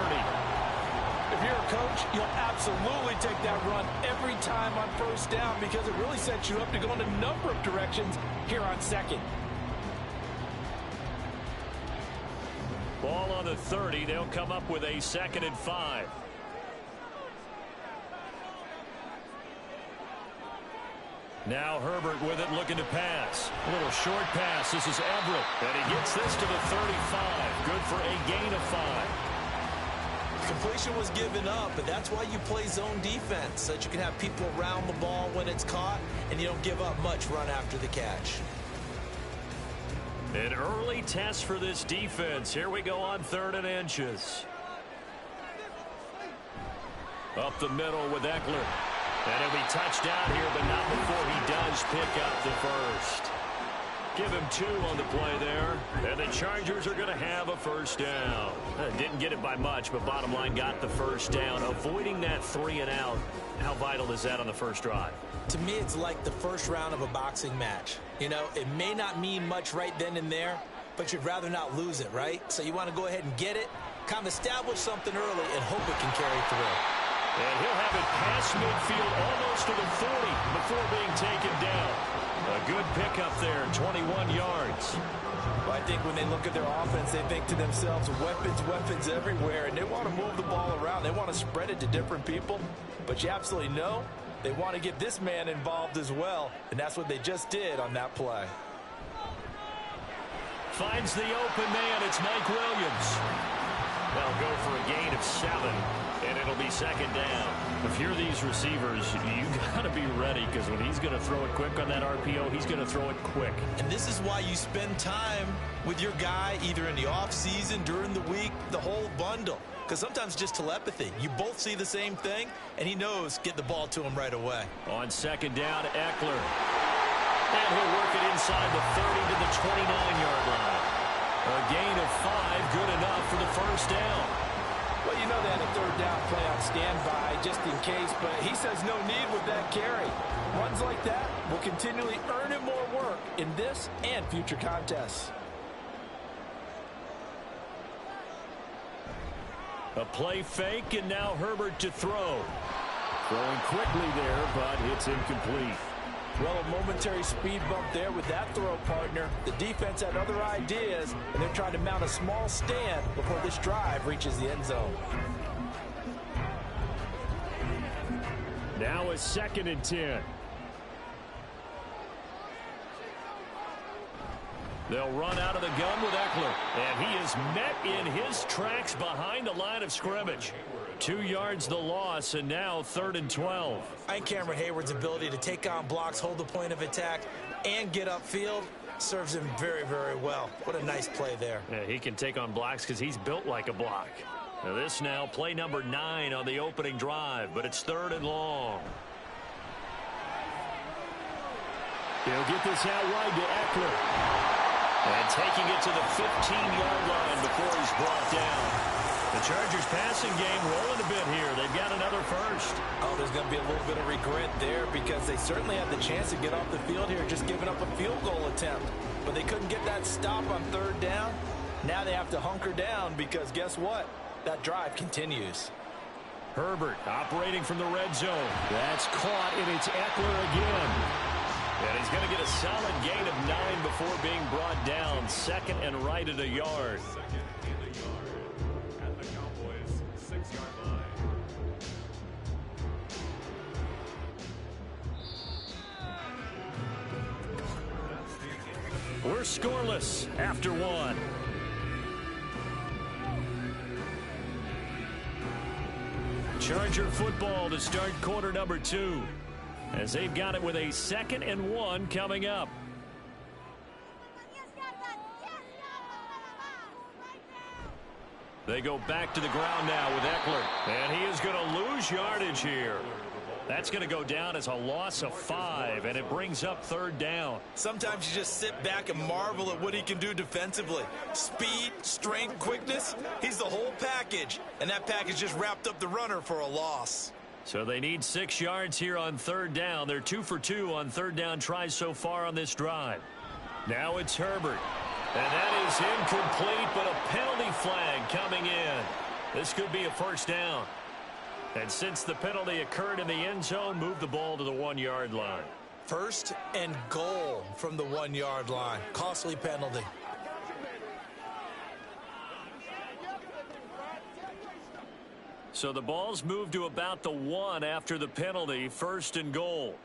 If you're a coach, you'll absolutely take that run every time on first down because it really sets you up to go in a number of directions here on second. Ball on the 30. They'll come up with a 2nd and 5. Now Herbert with it, looking to pass. A little short pass. This is Everett. And he gets this to the 35. Good for a gain of 5. Completion was given up, but that's why you play zone defense, so that you can have people around the ball when it's caught, and you don't give up much run after the catch. An early test for this defense. Here we go on 3rd and inches. Up the middle with Eckler. And he'll be touchdown here, but not before he does pick up the first. Give him 2 on the play there. And the Chargers are going to have a first down. Didn't get it by much, but bottom line got the first down. Avoiding that 3 and out. How vital is that on the first drive? To me, it's like the first round of a boxing match. You know, it may not mean much right then and there, but you'd rather not lose it, right? So you want to go ahead and get it, kind of establish something early, and hope it can carry through. And he'll have it past midfield almost to the 40 before being taken down. A good pickup there, 21 yards. Well, I think when they look at their offense, they think to themselves, weapons everywhere, and they want to move the ball around. They want to spread it to different people, but you absolutely know they want to get this man involved as well, and that's what they just did on that play. Finds the open man. It's Mike Williams. They'll go for a gain of 7, and it'll be 2nd down. If you're these receivers, you got to be ready, because when he's going to throw it quick on that RPO, he's going to throw it quick. And this is why you spend time with your guy either in the offseason, during the week, the whole bundle. Because sometimes just telepathy. You both see the same thing, and he knows get the ball to him right away. On 2nd down, Eckler. And he'll work it inside the 30 to the 29-yard line. A gain of 5, good enough for the first down. Well, you know they had a 3rd down play on standby just in case, but he says no need with that carry. Runs like that will continually earn him more work in this and future contests. A play fake, and now Herbert to throw. Throwing quickly there, but it's incomplete. Well, a momentary speed bump there with that throw, partner. The defense had other ideas, and they're trying to mount a small stand before this drive reaches the end zone. Now a 2nd and 10. They'll run out of the gun with Eckler. And he is met in his tracks behind the line of scrimmage. 2 yards the loss, and now 3rd and 12. I think Cameron Hayward's ability to take on blocks, hold the point of attack, and get upfield serves him very, very well. What a nice play there. Yeah, he can take on blocks because he's built like a block. Now this now, play number 9 on the opening drive, but it's 3rd and long. He'll get this out wide to Eckler. And taking it to the 15-yard line before he's brought down. The Chargers passing game rolling a bit here. They've got another first. Oh, there's going to be a little bit of regret there because they certainly had the chance to get off the field here, just giving up a field goal attempt. But they couldn't get that stop on 3rd down. Now they have to hunker down because guess what? That drive continues. Herbert operating from the red zone. That's caught, and it's Eckler again. And he's going to get a solid gain of 9 before being brought down. 2nd and right at a yard. We're scoreless after 1. Charger football to start quarter number 2. As they've got it with a 2nd and 1 coming up. They go back to the ground now with Eckler. And he is going to lose yardage here. That's going to go down as a loss of 5, and it brings up 3rd down. Sometimes you just sit back and marvel at what he can do defensively. Speed, strength, quickness, he's the whole package. And that package just wrapped up the runner for a loss. So they need 6 yards here on 3rd down. They're 2 for 2 on 3rd down tries so far on this drive. Now it's Herbert. And that is incomplete, but a penalty flag coming in. This could be a first down. And since the penalty occurred in the end zone, move the ball to the 1-yard line. 1st and goal from the 1-yard line. Costly penalty. So the ball's moved to about the 1 after the penalty. 1st and goal.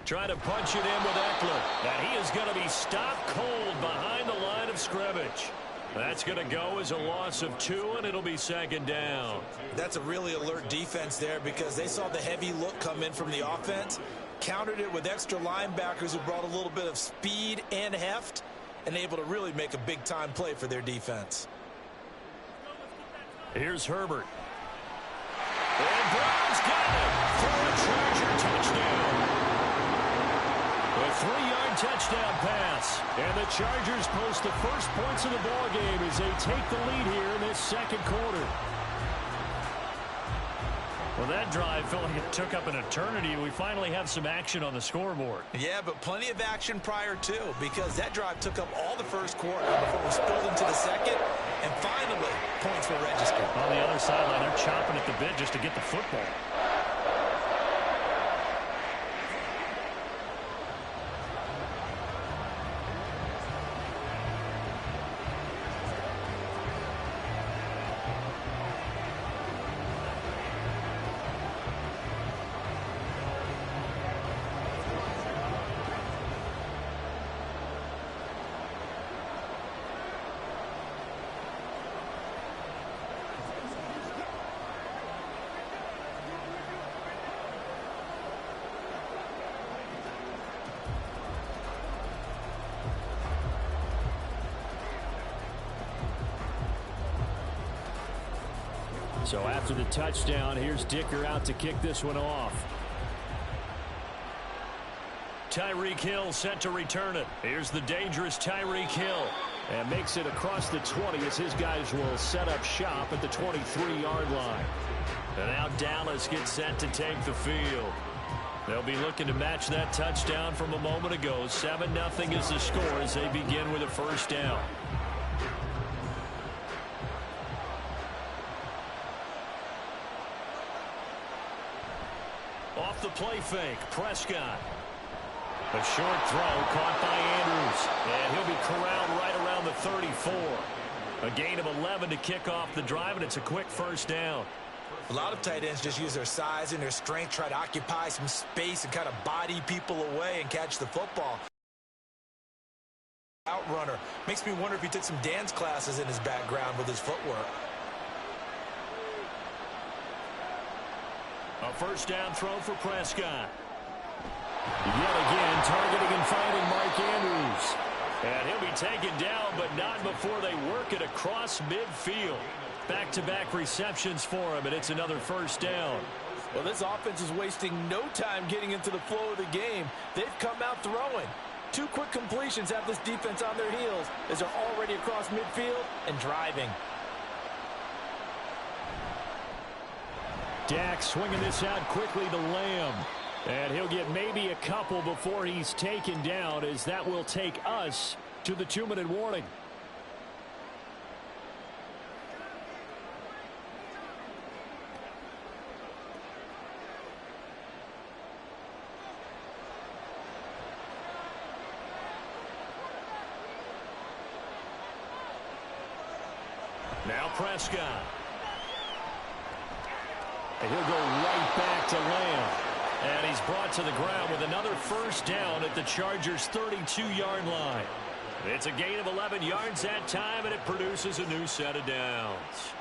Trying to punch it in with Eckler. And he is going to be stopped cold behind the line of scrimmage. That's going to go as a loss of 2, and it'll be 2nd down. That's a really alert defense there because they saw the heavy look come in from the offense, countered it with extra linebackers who brought a little bit of speed and heft, and able to really make a big-time play for their defense. Here's Herbert. And Brown's got it for a Charger touchdown. A 3-yard touchdown pass. And the Chargers post the first points of the ball game as they take the lead here in this 2nd quarter. Well, that drive felt like it took up an eternity. We finally have some action on the scoreboard. Yeah, but plenty of action prior to, because that drive took up all the 1st quarter before we spilled into the 2nd, and finally, points were registered. On the other sideline, they're chopping at the bit just to get the football. So after the touchdown, here's Dicker out to kick this one off. Tyreek Hill set to return it. Here's the dangerous Tyreek Hill. And makes it across the 20 as his guys will set up shop at the 23-yard line. And now Dallas gets set to take the field. They'll be looking to match that touchdown from a moment ago. 7-0 is the score as they begin with a 1st down. Off the play fake, Prescott. A short throw caught by Andrews. And he'll be corralled right around the 34. A gain of 11 to kick off the drive, and it's a quick 1st down. A lot of tight ends just use their size and their strength, try to occupy some space and kind of body people away and catch the football. Outrunner. Makes me wonder if he took some dance classes in his background with his footwork. A 1st down throw for Prescott. Yet again, targeting and finding Mark Andrews. And he'll be taken down, but not before they work it across midfield. Back-to-back receptions for him, and it's another 1st down. Well, this offense is wasting no time getting into the flow of the game. They've come out throwing. 2 quick completions have this defense on their heels as they're already across midfield and driving. Dak swinging this out quickly to Lamb. And he'll get maybe a couple before he's taken down, as that will take us to the 2-minute warning. Now Prescott. And he'll go right back to Lamb. And he's brought to the ground with another 1st down at the Chargers' 32-yard line. It's a gain of 11 yards that time, and it produces a new set of downs.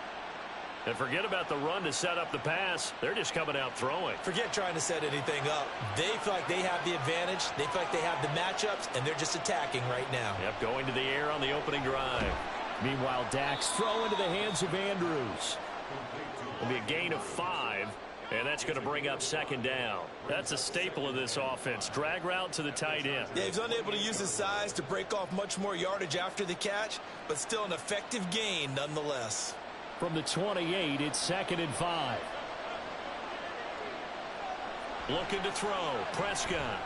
And forget about the run to set up the pass. They're just coming out throwing. Forget trying to set anything up. They feel like they have the advantage. They feel like they have the matchups, and they're just attacking right now. Yep, going to the air on the opening drive. Meanwhile, Dak's throw into the hands of Andrews. It'll be a gain of 5. And that's going to bring up 2nd down. That's a staple of this offense. Drag route to the tight end. Yeah, he's unable to use his size to break off much more yardage after the catch, but still an effective gain nonetheless. From the 28, it's 2nd and 5. Looking to throw. Prescott.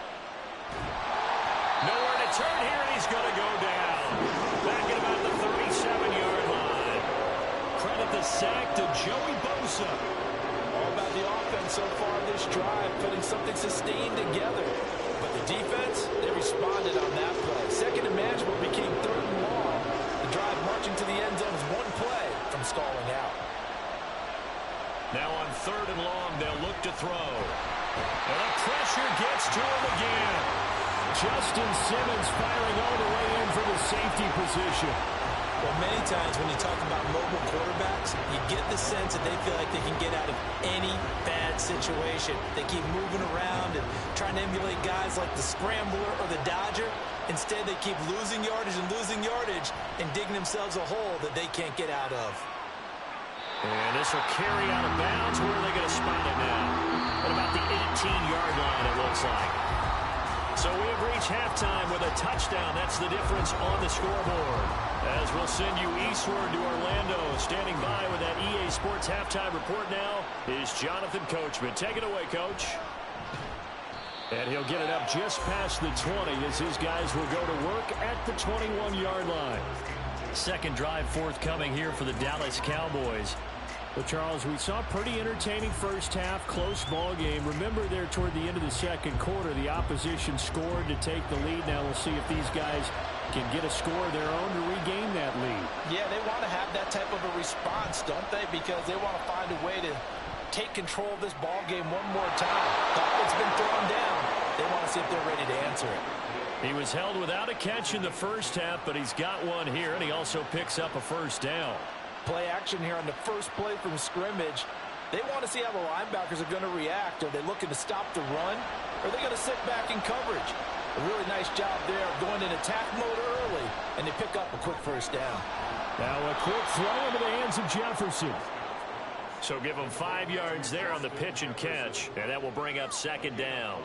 Nowhere to turn here, and he's going to go down. Back at about the 37-yard line. Credit the sack to Joey Bosa. All about the offense so far this drive, putting something sustained together. But the defense, they responded on that play. 2nd and manageable became 3rd and long. The drive marching to the end zone is 1 play from stalling out. Now on 3rd and long, they'll look to throw. And the pressure gets to him again. Justin Simmons firing all the way in for the safety position. Well, many times when you talk about mobile quarterbacks, you get the sense that they feel like they can get out of any bad situation. They keep moving around and trying to emulate guys like the Scrambler or the Dodger. Instead, they keep losing yardage and digging themselves a hole that they can't get out of. And this will carry out of bounds. Where are they going to spot it now? At about the 18-yard line, it looks like. So we have reached halftime with a touchdown. That's the difference on the scoreboard. As we'll send you eastward to Orlando. Standing by with that EA Sports halftime report now is Jonathan Coachman. Take it away, Coach. And he'll get it up just past the 20 as his guys will go to work at the 21-yard line. Second drive forthcoming here for the Dallas Cowboys. Well, Charles, we saw a pretty entertaining first half, close ball game. Remember there toward the end of the second quarter, the opposition scored to take the lead. Now we'll see if these guys can get a score of their own to regain that lead. Yeah, they want to have that type of a response, don't they? Because they want to find a way to take control of this ball game one more time. It's been thrown down. They want to see if they're ready to answer it. He was held without a catch in the first half, but he's got one here, and he also picks up a first down. Play action here on the first play from scrimmage. They want to see how the linebackers are going to react. Are they looking to stop the run? Or are they going to sit back in coverage? A really nice job there of going in attack mode early, and they pick up a quick first down. Now a quick throw into the hands of Jefferson. So give him 5 yards there on the pitch and catch, and that will bring up second down.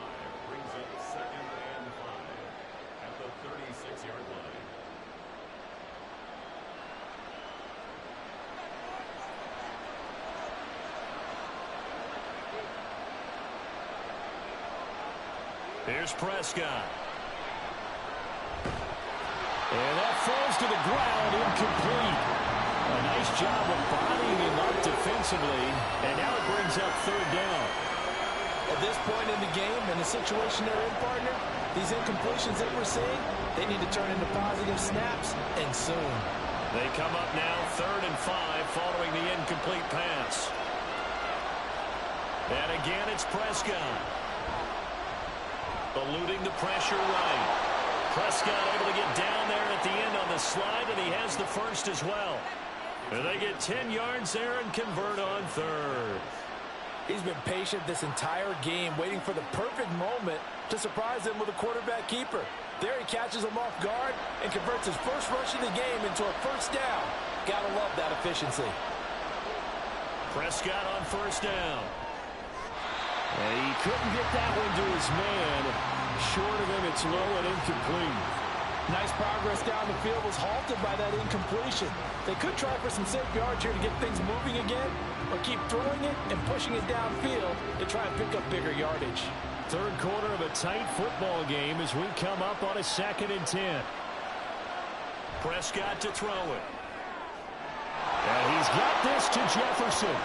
Here's Prescott. And that falls to the ground, incomplete. A nice job of bodying him up defensively, and now it brings up third down. At this point in the game, in the situation they're in, partner, these incompletions that we're seeing, they need to turn into positive snaps, and soon. They come up now 3rd and 5 following the incomplete pass. And again, it's Prescott. Eluding the pressure right. Prescott able to get down there at the end on the slide, and he has the first as well. And they get 10 yards there and convert on 3rd. He's been patient this entire game, waiting for the perfect moment to surprise them with a quarterback keeper. There he catches him off guard and converts his first rush of the game into a first down. Gotta love that efficiency. Prescott on first down. And he couldn't get that one to his man. Short of him, it's low and incomplete. Nice progress down the field was halted by that incompletion. They could try for some safe yards here to get things moving again, or keep throwing it and pushing it downfield to try and pick up bigger yardage. Third quarter of a tight football game as we come up on a 2nd and 10. Prescott to throw it. And he's got this to Jefferson.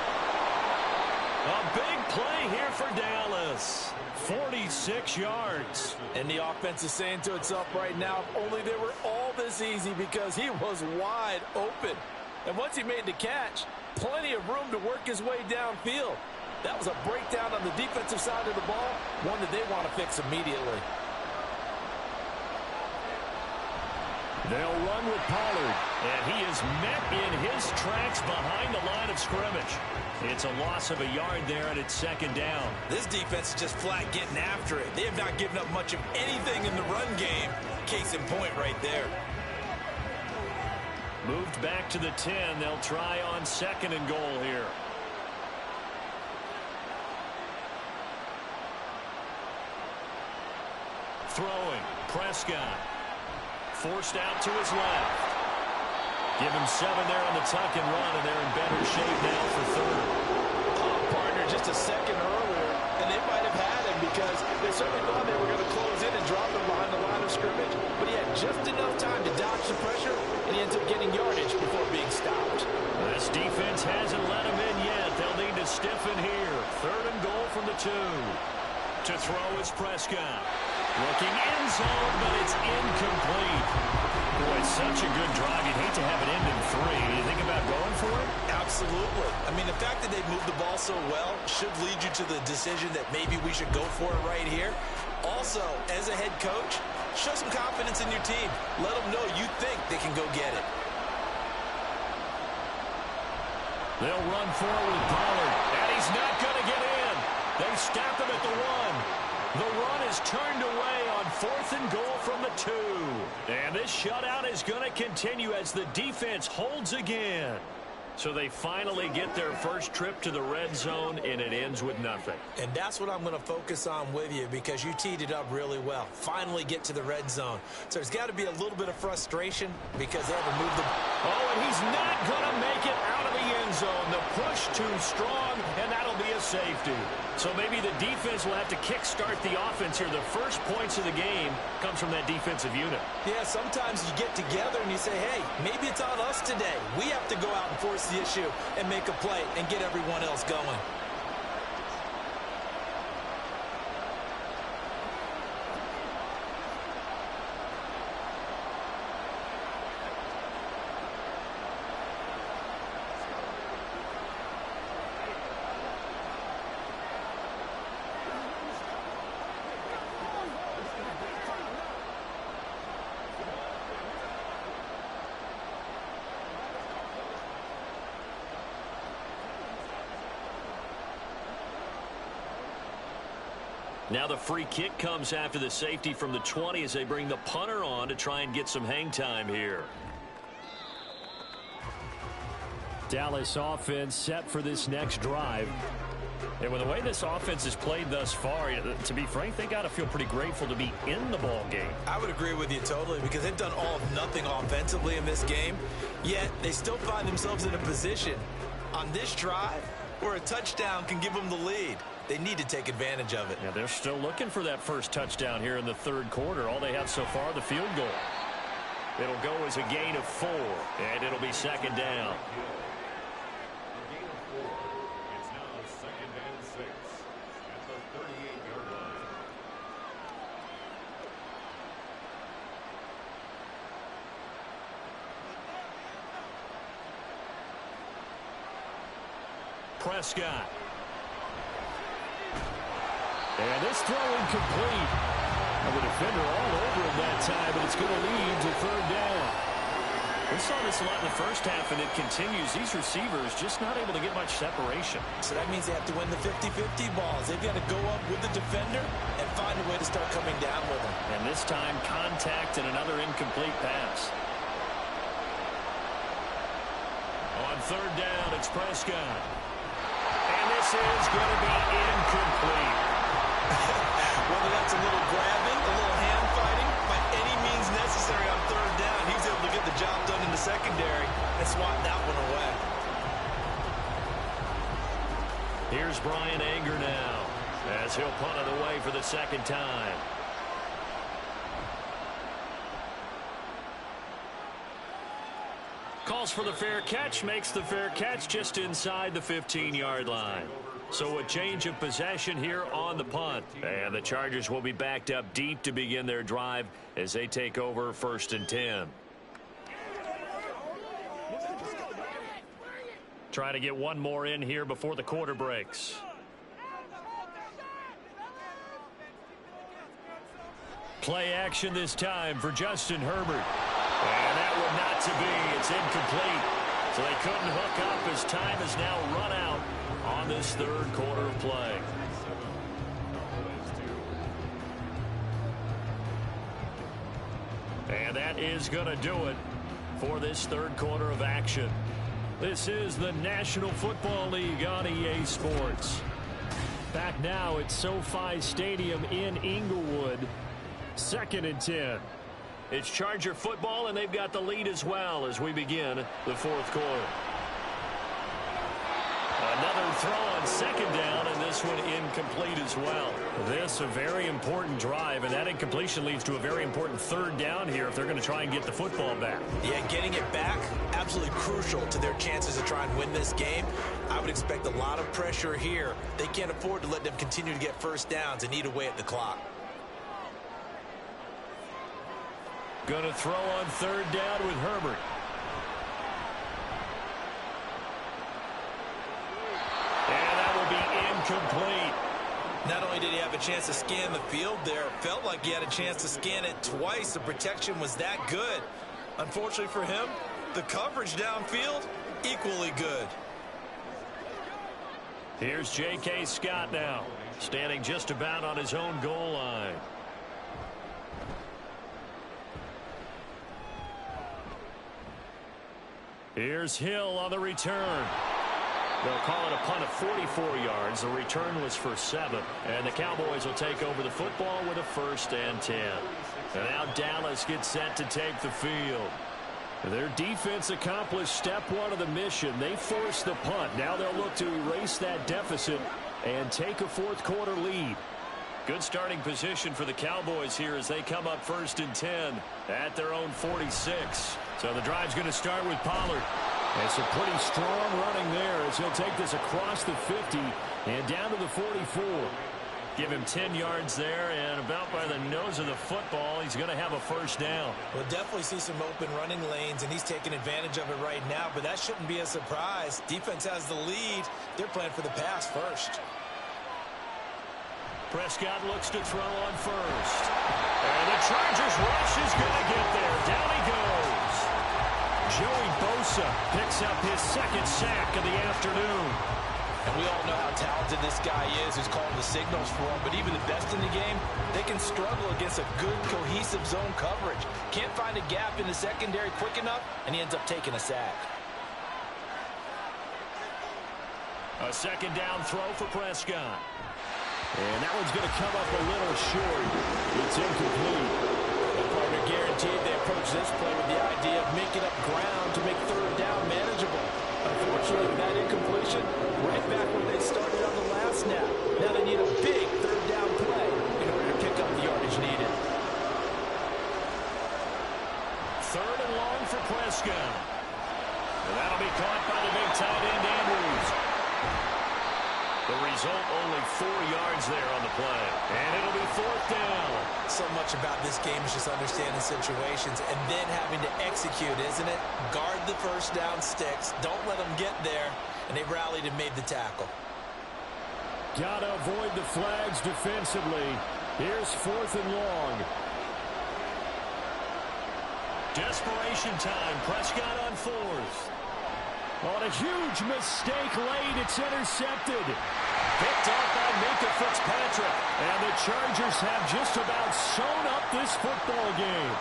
A big play here for Dallas. 46 yards. And the offense is saying to itself right now, if only they were all this easy, because he was wide open. And once he made the catch, plenty of room to work his way downfield. That was a breakdown on the defensive side of the ball, one that they want to fix immediately. They'll run with Pollard, and he is met in his tracks behind the line of scrimmage. It's a loss of a yard there, and it's second down. This defense is just flat getting after it. They have not given up much of anything in the run game. Case in point right there. Moved back to the 10. They'll try on 2nd and goal here. Throwing, Prescott. Forced out to his left. Give him 7 there on the tuck and run, and they're in better shape now for 3rd. Partner just a second earlier, and they might have had him because they certainly thought they were going to close in and drop him behind the line of scrimmage, but he had just enough time to dodge the pressure, and he ends up getting yardage before being stopped. This defense hasn't let him in yet. They'll need to stiffen here. 3rd and goal from the 2. To throw is Prescott. Looking end zone, but it's incomplete. Boy, it's such a good drive. You'd hate to have it end in 3. Do you think about going for it? Absolutely. I mean, the fact that they moved the ball so well should lead you to the decision that maybe we should go for it right here. Also, as a head coach, show some confidence in your team. Let them know you think they can go get it. They'll run forward with Pollard, and he's not going to get in. They stop him at the 1. The run is turned away on 4th and goal from the 2. And this shutout is going to continue as the defense holds again. So they finally get their first trip to the red zone, and it ends with nothing. And that's what I'm going to focus on with you because you teed it up really well. Finally get to the red zone. So there's got to be a little bit of frustration because they haven't moved the... Oh, and he's not going to make it out of the end zone. The push too strong, and that'll be a safety. So maybe the defense will have to kickstart the offense here. The first points of the game comes from that defensive unit. Yeah, sometimes you get together and you say, hey, maybe it's on us today. We have to go out and force the issue and make a play and get everyone else going. Now the free kick comes after the safety from the 20 as they bring the punter on to try and get some hang time here. Dallas offense set for this next drive. And with the way this offense has played thus far, to be frank, they got to feel pretty grateful to be in the ball game. I would agree with you totally because they've done all of nothing offensively in this game, yet they still find themselves in a position on this drive where a touchdown can give them the lead. They need to take advantage of it. Yeah, they're still looking for that first touchdown here in the third quarter. All they have so far, the field goal. It'll go as a gain of 4, and it'll be second down. It's now second and 6 at the 38-yard line. Prescott. And this throw incomplete. And the defender all over him that time, but it's going to lead to third down. We saw this a lot in the first half, and it continues. These receivers just not able to get much separation. So that means they have to win the 50-50 balls. They've got to go up with the defender and find a way to start coming down with him. And this time, contact and another incomplete pass. On third down, it's Prescott. And this is going to be incomplete. Whether that's a little grabbing, a little hand fighting, by any means necessary on third down, he was able to get the job done in the secondary and swat that one away. Here's Brian Anger now as he'll punt it away for the second time. Calls for the fair catch, makes the fair catch just inside the 15-yard line. So a change of possession here on the punt. And the Chargers will be backed up deep to begin their drive as they take over 1st and 10. Trying to get one more in here before the quarter breaks. Play action this time for Justin Herbert. And that one not to be. It's incomplete. So they couldn't hook up as time has now run out on this third quarter of play. And that is going to do it for this third quarter of action. This is the National Football League on EA Sports. Back now at SoFi Stadium in Inglewood. 2nd and 10. It's Charger football, and they've got the lead as well as we begin the fourth quarter. Another throw on second down, and this one incomplete as well. This a very important drive, and that incompletion leads to a very important third down here if they're going to try and get the football back. Yeah, getting it back, absolutely crucial to their chances to try and win this game. I would expect a lot of pressure here. They can't afford to let them continue to get first downs and eat away at the clock. Going to throw on third down with Herbert. And that will be incomplete. Not only did he have a chance to scan the field there, it felt like he had a chance to scan it twice. The protection was that good. Unfortunately for him, the coverage downfield, equally good. Here's J.K. Scott now, standing just about on his own goal line. Here's Hill on the return. They'll call it a punt of 44 yards. The return was for 7. And the Cowboys will take over the football with a 1st and 10. And now Dallas gets set to take the field. Their defense accomplished step 1 of the mission. They forced the punt. Now they'll look to erase that deficit and take a 4th quarter lead. Good starting position for the Cowboys here as they come up 1st and 10 at their own 46. So the drive's going to start with Pollard. And some pretty strong running there as he'll take this across the 50 and down to the 44. Give him 10 yards there, and about by the nose of the football, he's going to have a 1st down. We'll definitely see some open running lanes, and he's taking advantage of it right now, but that shouldn't be a surprise. Defense has the lead. They're playing for the pass first. Prescott looks to throw on first. And the Chargers rush is going to get there. Down he goes. Joey Bosa picks up his 2nd sack of the afternoon. And we all know how talented this guy is who's calling the signals for him. But even the best in the game, they can struggle against a good, cohesive zone coverage. Can't find a gap in the secondary quick enough, and he ends up taking a sack. A 2nd down throw for Prescott. And that one's going to come up a little short. It's incomplete. The partner guaranteed they approach this play with the idea of making up ground to make 3rd down manageable. Unfortunately, with that incompletion, right back where they started on the last snap. Now they need a big 3rd down play in order to pick up the yardage needed. 3rd and long for Prescott. And that'll be caught by the big tight end, Andrews. The result, only 4 yards there on the play. And it'll be 4th down. So much about this game is just understanding situations and then having to execute, isn't it? Guard the 1st down sticks. Don't let them get there. And they rallied and made the tackle. Got to avoid the flags defensively. Here's 4th and long. Desperation time. Prescott on 4th. On a huge mistake late, it's intercepted. Picked off by Minkah Fitzpatrick. And the Chargers have just about sewn up this football game.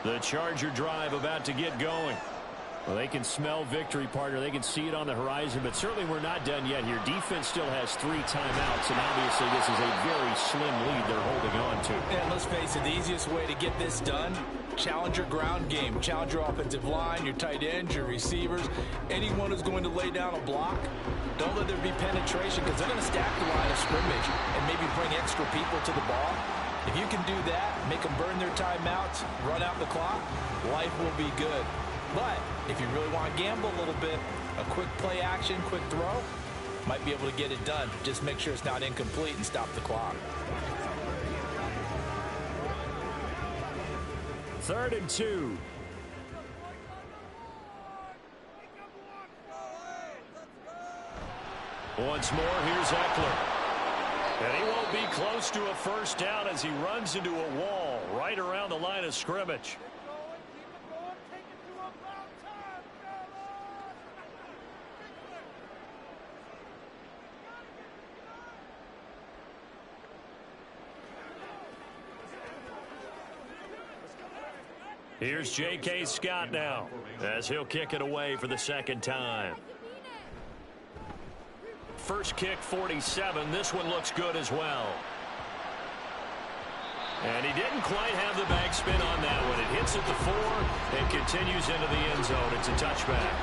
The Charger drive about to get going. Well, they can smell victory, partner. They can see it on the horizon, but certainly we're not done yet here. Defense still has 3 timeouts, and obviously this is a very slim lead they're holding on to. And let's face it, the easiest way to get this done, challenge your ground game. Challenge your offensive line, your tight ends, your receivers, anyone who's going to lay down a block. Don't let there be penetration because they're going to stack the line of scrimmage and maybe bring extra people to the ball. If you can do that, make them burn their timeouts, run out the clock, life will be good. But if you really want to gamble a little bit, a quick play action, quick throw, might be able to get it done. Just make sure it's not incomplete and stop the clock. 3rd and 2. Once more, here's Eckler. And he won't be close to a 1st down as he runs into a wall right around the line of scrimmage. Here's J.K. Scott now as he'll kick it away for the 2nd time. First kick, 47. This one looks good as well. And he didn't quite have the backspin on that one. It hits at the 4 and continues into the end zone. It's a touchback.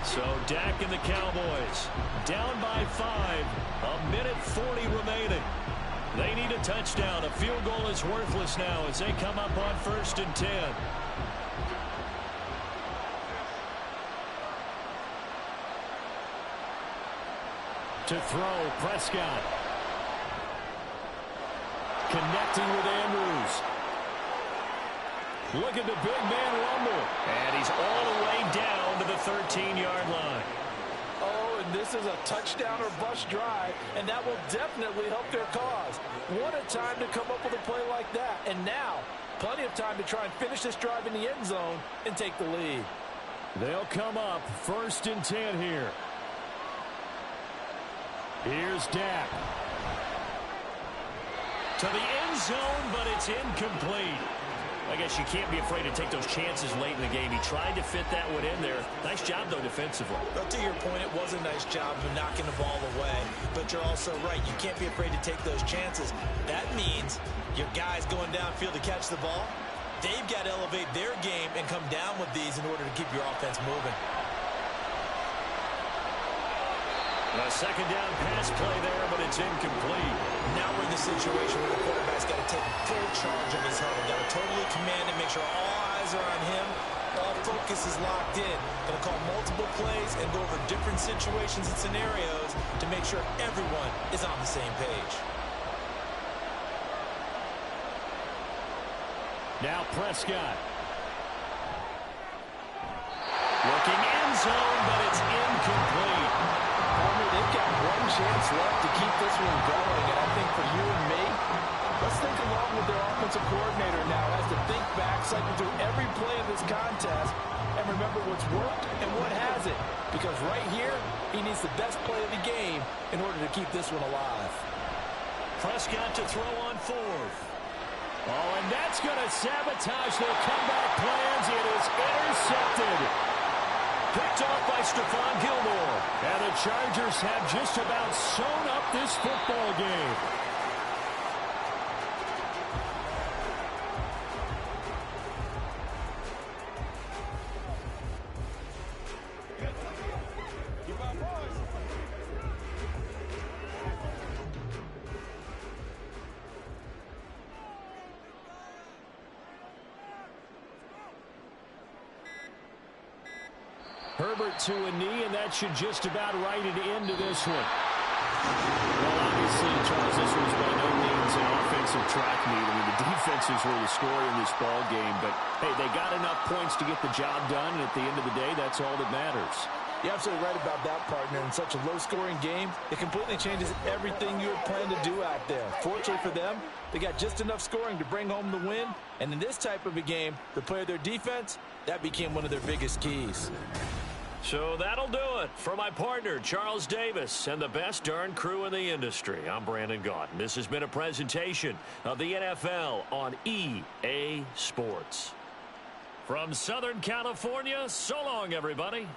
So Dak and the Cowboys down by 5. A minute 40 remaining. They need a touchdown. A field goal is worthless now as they come up on 1st and 10. To throw, Prescott. Connecting with Andrews. Look at the big man rumble. And he's all the way down to the 13-yard line. Oh, and this is a touchdown or bust drive, and that will definitely help their cause. What a time to come up with a play like that. And now, plenty of time to try and finish this drive in the end zone and take the lead. They'll come up 1st and 10 here. Here's Dak. To the end zone, but it's incomplete. I guess you can't be afraid to take those chances late in the game. He tried to fit that one in there. Nice job, though, defensively. But to your point, it was a nice job of knocking the ball away. But you're also right. You can't be afraid to take those chances. That means your guys going downfield to catch the ball, they've got to elevate their game and come down with these in order to keep your offense moving. A second down pass play there, but it's incomplete. Now we're in the situation where the quarterback's got to take full charge of his huddle. Got to totally command it, make sure all eyes are on him. All focus is locked in. Going to call multiple plays and go over different situations and scenarios to make sure everyone is on the same page. Now Prescott. Looking end zone, but it's incomplete. They've got one chance left to keep this one going, and I think for you and me, let's think along with their offensive coordinator now as to think back, cycle through every play of this contest, and remember what's worked and what hasn't. Because right here, he needs the best play of the game in order to keep this one alive. Prescott to throw on 4th. Oh, and that's going to sabotage their comeback plans. It is intercepted. Picked off by Stephon Gilmore. And the Chargers have just about sewn up this football game. Herbert to a knee, and that should just about write it into this one. Well, obviously, Charles, this was by no means an offensive track meet. I mean, the defenses were the story in this ball game, but, hey, they got enough points to get the job done, and at the end of the day, that's all that matters. You're absolutely right about that, partner. In such a low-scoring game, it completely changes everything you had planned to do out there. Fortunately for them, they got just enough scoring to bring home the win, and in this type of a game, to play their defense, that became one of their biggest keys. So that'll do it for my partner, Charles Davis, and the best darn crew in the industry. I'm Brandon Gaudin. This has been a presentation of the NFL on EA Sports. From Southern California, so long, everybody.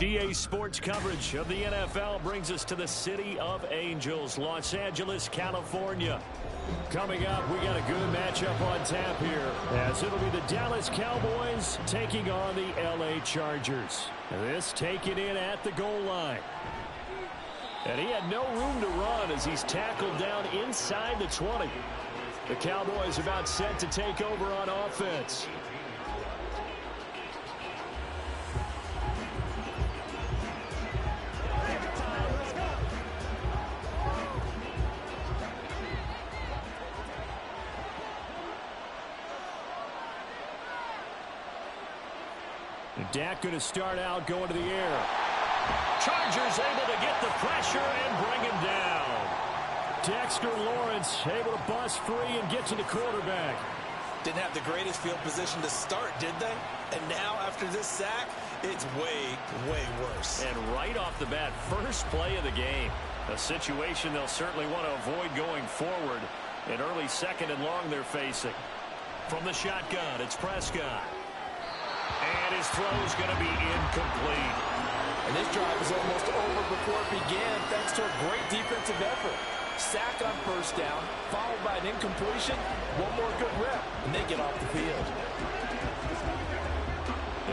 EA Sports coverage of the NFL brings us to the City of Angels, Los Angeles, California. Coming up, we got a good matchup on tap here, as it'll be the Dallas Cowboys taking on the LA Chargers. This taken in at the goal line. And he had no room to run as he's tackled down inside the 20. The Cowboys about set to take over on offense. Dak going to start out going to the air. Chargers able to get the pressure and bring him down. Dexter Lawrence able to bust free and get to the quarterback. Didn't have the greatest field position to start, did they? And now after this sack, it's way worse. And right off the bat, first play of the game. A situation they'll certainly want to avoid going forward. An early second and long they're facing. From the shotgun, it's Prescott. And his throw is going to be incomplete. And this drive is almost over before it began thanks to a great defensive effort. Sack on first down, followed by an incompletion, one more good rep, and they get off the field.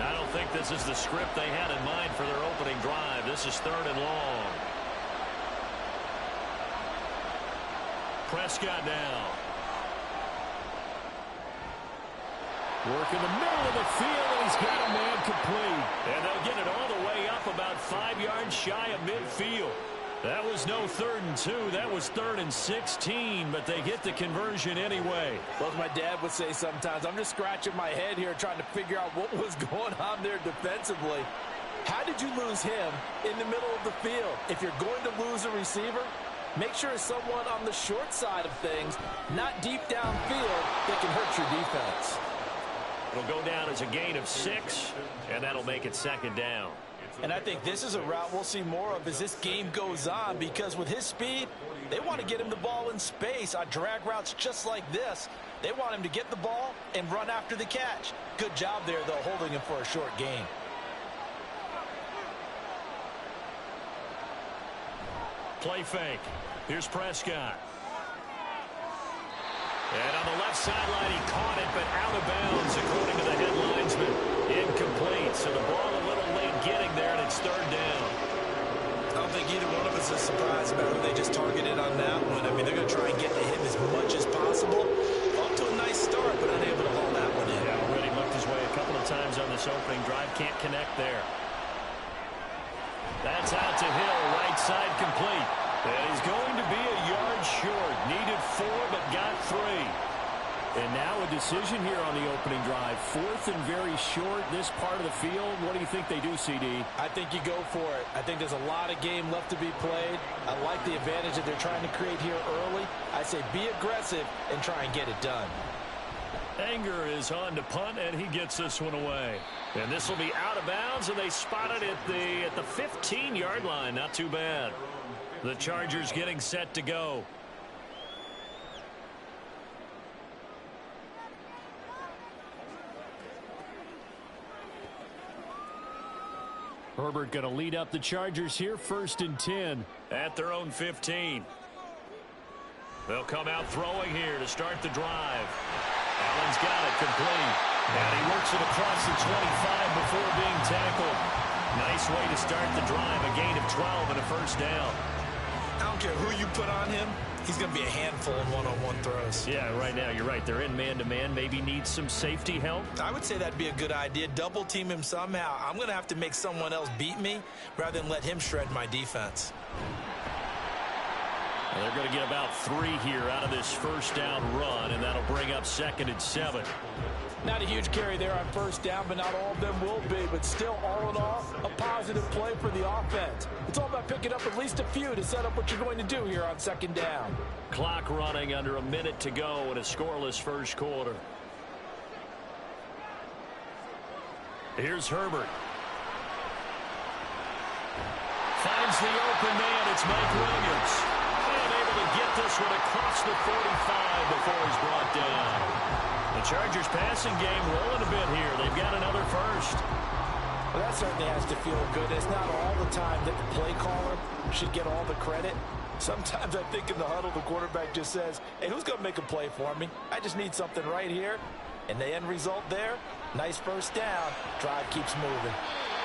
I don't think this is the script they had in mind for their opening drive. This is 3rd and long. Prescott now. Work in the middle of the field, and he's got a man complete. And they'll get it all the way up about 5 yards shy of midfield. That was no 3rd and 2. That was 3rd and 16, but they get the conversion anyway. Well, as my dad would say sometimes, I'm just scratching my head here trying to figure out what was going on there defensively. How did you lose him in the middle of the field? If you're going to lose a receiver, make sure it's someone on the short side of things, not deep downfield, that can hurt your defense. It'll go down as a gain of 6, and that'll make it 2nd down. And I think this is a route we'll see more of as this game goes on, because with his speed, they want to get him the ball in space on drag routes just like this. They want him to get the ball and run after the catch. Good job there, though, holding him for a short gain. Play fake. Here's Prescott. And on the left sideline, he caught it, but out of bounds, according to the head linesman. Incomplete, so the ball a little late getting there, and it's 3rd down. I don't think either one of us is surprised about who they just targeted on that one. I mean, they're going to try and get to him as much as possible. Off to a nice start, but unable to haul that one in. Yeah, already looked his way a couple of times on this opening drive. Can't connect there. That's out to Hill, right side complete. And he's going to be a yard short. Needed 4, but got 3. And now a decision here on the opening drive. 4th and very short, this part of the field. What do you think they do, CD? I think you go for it. I think there's a lot of game left to be played. I like the advantage that they're trying to create here early. I say be aggressive and try and get it done. Anger is on to punt, and he gets this one away. And this will be out of bounds, and they spot it at the 15-yard line. Not too bad. The Chargers getting set to go. Herbert going to lead up the Chargers here, 1st and 10 at their own 15. They'll come out throwing here to start the drive. Allen's got it complete. And he works it across the 25 before being tackled. Nice way to start the drive. A gain of 12 and a 1st down. I don't care who you put on him. He's going to be a handful in one-on-one throws. Yeah, right now, you're right. They're in man-to-man. Maybe needs some safety help. I would say that'd be a good idea. Double team him somehow. I'm going to have to make someone else beat me rather than let him shred my defense. And they're going to get about 3 here out of this 1st down run, and that'll bring up 2nd and 7. Not a huge carry there on 1st down, but not all of them will be. But still, all in all, a positive play for the offense. It's all about picking up at least a few to set up what you're going to do here on 2nd down. Clock running under a minute to go in a scoreless 1st quarter. Here's Herbert. Finds the open man. It's Mike Williams. And able to get this one across the 45 before he's brought down. The Chargers passing game rolling a bit here. They've got another 1st. Well, that certainly has to feel good. It's not all the time that the play caller should get all the credit. Sometimes I think in the huddle, the quarterback just says, hey, who's going to make a play for me? I just need something right here. And the end result there, nice first down. Drive keeps moving.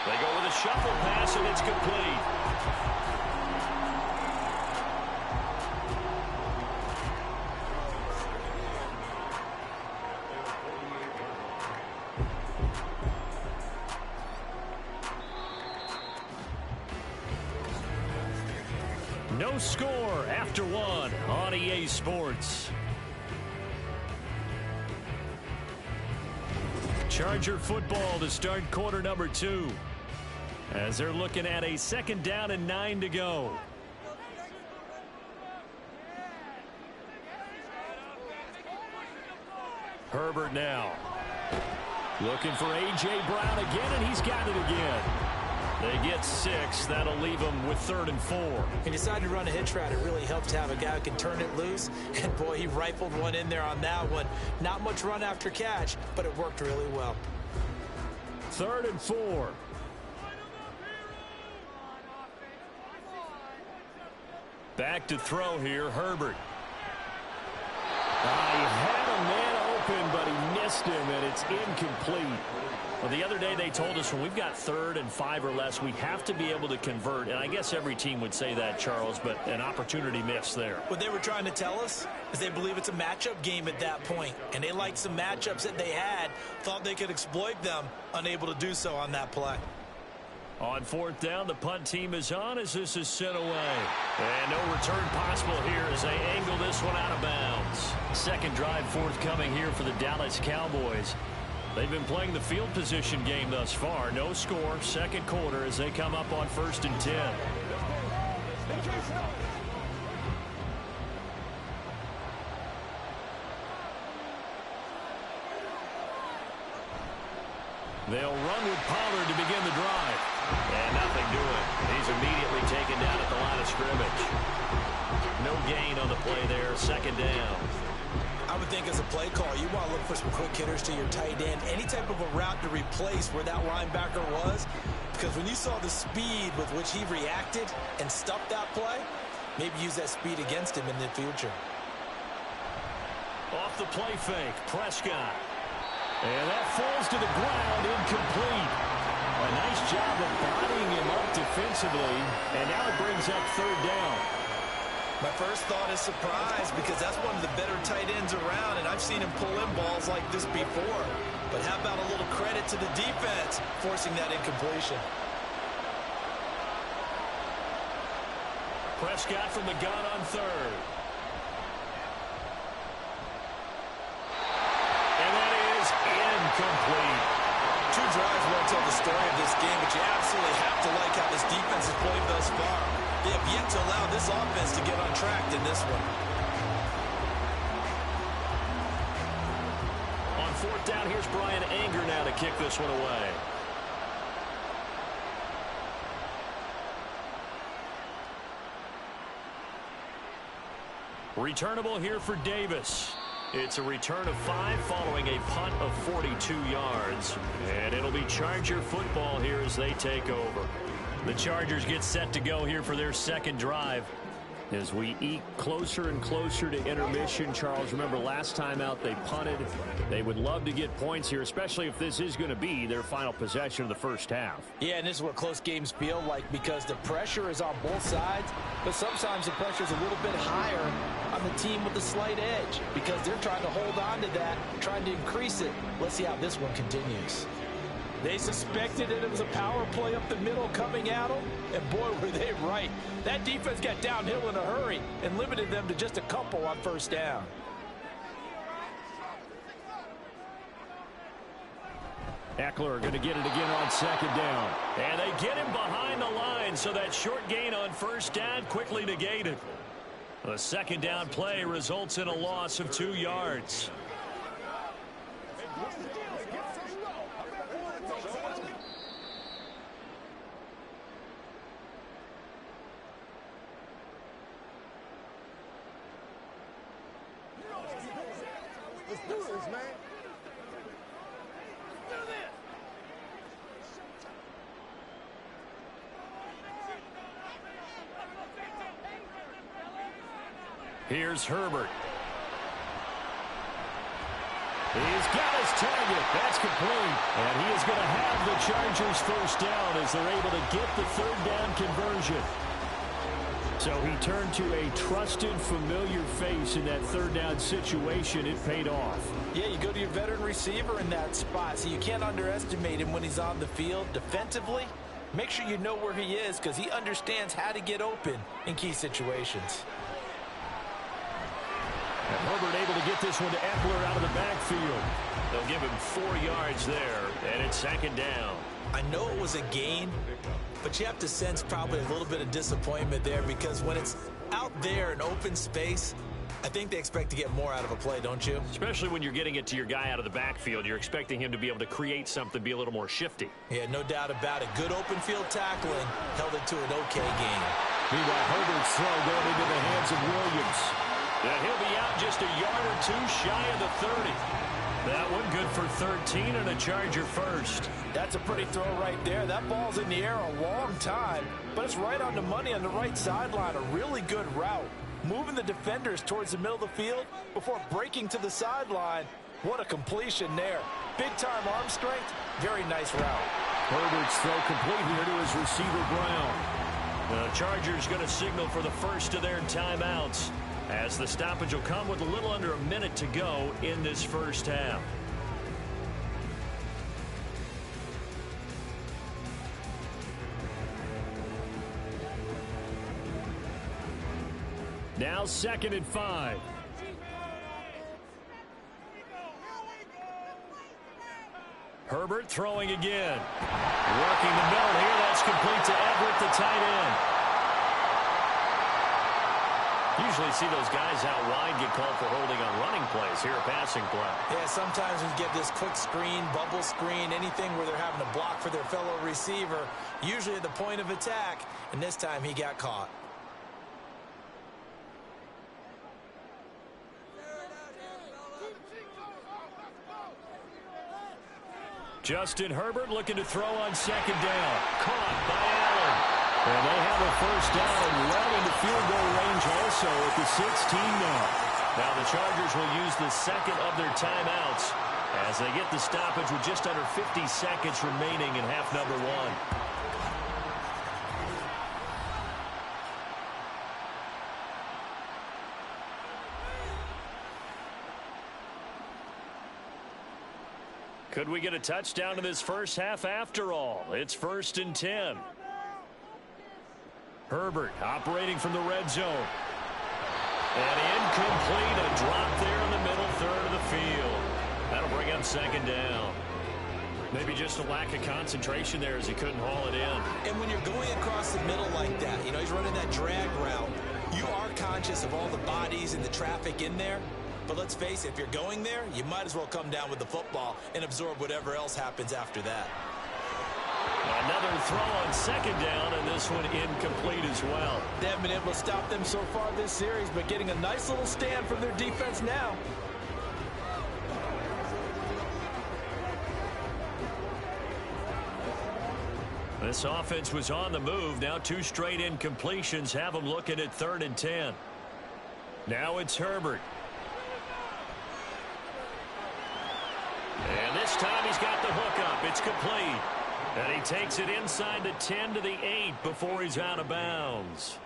They go with a shuffle pass, and it's complete. No score after one on EA Sports. Charger football to start quarter number 2. As they're looking at a 2nd down and 9 to go. Herbert now. Looking for A.J. Brown again, and he's got it again. They get 6. That'll leave them with 3rd and 4. He decided to run a hitch route. It really helps to have a guy who can turn it loose. And, boy, he rifled one in there on that one. Not much run after catch, but it worked really well. 3rd and 4. Back to throw here, Herbert. He had a man open, but he missed him, and it's incomplete. Well, the other day they told us when we've got 3rd and 5 or less, we have to be able to convert. And I guess every team would say that, Charles, but an opportunity missed there. What they were trying to tell us is they believe it's a matchup game at that point. And they liked some matchups that they had, thought they could exploit them, unable to do so on that play. On 4th down, the punt team is on as this is sent away. And no return possible here as they angle this one out of bounds. 2nd drive forthcoming here for the Dallas Cowboys. They've been playing the field position game thus far. No score, 2nd quarter as they come up on 1st and 10. They'll run with Pollard to begin the drive. And nothing doing. He's immediately taken down at the line of scrimmage. No gain on the play there, 2nd down. I would think as a play call, you want to look for some quick hitters to your tight end. Any type of a route to replace where that linebacker was. Because when you saw the speed with which he reacted and stuffed that play, maybe use that speed against him in the future. Off the play fake, Prescott. And that falls to the ground, incomplete. A nice job of bodying him up defensively. And now it brings up 3rd down. My first thought is surprise because that's one of the better tight ends around, and I've seen him pull in balls like this before. But how about a little credit to the defense forcing that incompletion? Prescott from the gun on 3rd. And that is incomplete. 2 drives won't tell the story of this game, but you absolutely have to like how this defense has played thus far. They have yet to allow this offense to get on track in this one. On 4th down, here's Brian Anger now to kick this one away. Returnable here for Davis. It's a return of 5 following a punt of 42 yards. And it'll be Charger football here as they take over. The Chargers get set to go here for their 2nd drive. As we eke closer and closer to intermission, Charles, remember last time out they punted. They would love to get points here, especially if this is going to be their final possession of the first half. Yeah, and this is what close games feel like because the pressure is on both sides, but sometimes the pressure is a little bit higher on the team with the slight edge because they're trying to hold on to that, trying to increase it. Let's see how this one continues. They suspected that it was a power play up the middle coming at them, and boy, were they right. That defense got downhill in a hurry and limited them to just a couple on 1st down. Eckler going to get it again on 2nd down. And they get him behind the line, so that short gain on 1st down quickly negated. The 2nd down play results in a loss of 2 yards. Let's do this, man. Here's Herbert. He's got his target. That's complete. And he is going to have the Chargers first down as they're able to get the third down conversion. So he turned to a trusted, familiar face in that third down situation. It paid off. Yeah, you go to your veteran receiver in that spot, so you can't underestimate him when he's on the field. Defensively, make sure you know where he is because he understands how to get open in key situations. And Herbert able to get this one to Eckler out of the backfield. They'll give him 4 yards there, and it's second down. I know it was a gain, but you have to sense probably a little bit of disappointment there because when it's out there in open space, I think they expect to get more out of a play, don't you? Especially when you're getting it to your guy out of the backfield. You're expecting him to be able to create something, be a little more shifty. Yeah, no doubt about it. Good open field tackling held it to an okay game. Meanwhile, Herbert's throw going into the hands of Williams. Yeah, he'll be out just a yard or two shy of the 30. That one good for 13 and a Charger first. That's a pretty throw right there. That ball's in the air a long time, but it's right on the money on the right sideline. A really good route. Moving the defenders towards the middle of the field before breaking to the sideline. What a completion there. Big-time arm strength. Very nice route. Herbert's throw complete here to his receiver, Brown. The Chargers going to signal for the first of their timeouts, as the stoppage will come with a little under a minute to go in this first half. Now 2nd and 5. Herbert throwing again. Working the middle here. That's complete to Everett, the tight end. Usually see those guys out wide get called for holding on running plays. Here a passing play. Yeah, sometimes when you get this quick screen, bubble screen, anything where they're having to block for their fellow receiver, usually at the point of attack, and this time he got caught. Justin Herbert looking to throw on 2nd down. Caught by Allen. And they have a first down and well into field goal range also at the 16 now. Now the Chargers will use the second of their timeouts as they get the stoppage with just under 50 seconds remaining in half number 1. Could we get a touchdown in this first half after all? It's 1st and 10. Herbert operating from the red zone. And incomplete. A drop there in the middle third of the field. That'll bring up 2nd down. Maybe just a lack of concentration there as he couldn't haul it in. And when you're going across the middle like that, you know, he's running that drag route, you are conscious of all the bodies and the traffic in there. But let's face it, if you're going there, you might as well come down with the football and absorb whatever else happens after that. Another throw on 2nd down, and this one incomplete as well. They haven't been able to stop them so far this series, but getting a nice little stand from their defense now. This offense was on the move. Now 2 straight incompletions have them looking at 3rd and 10. Now it's Herbert. And this time he's got the hook up. It's complete. And he takes it inside the 10 to the 8 before he's out of bounds.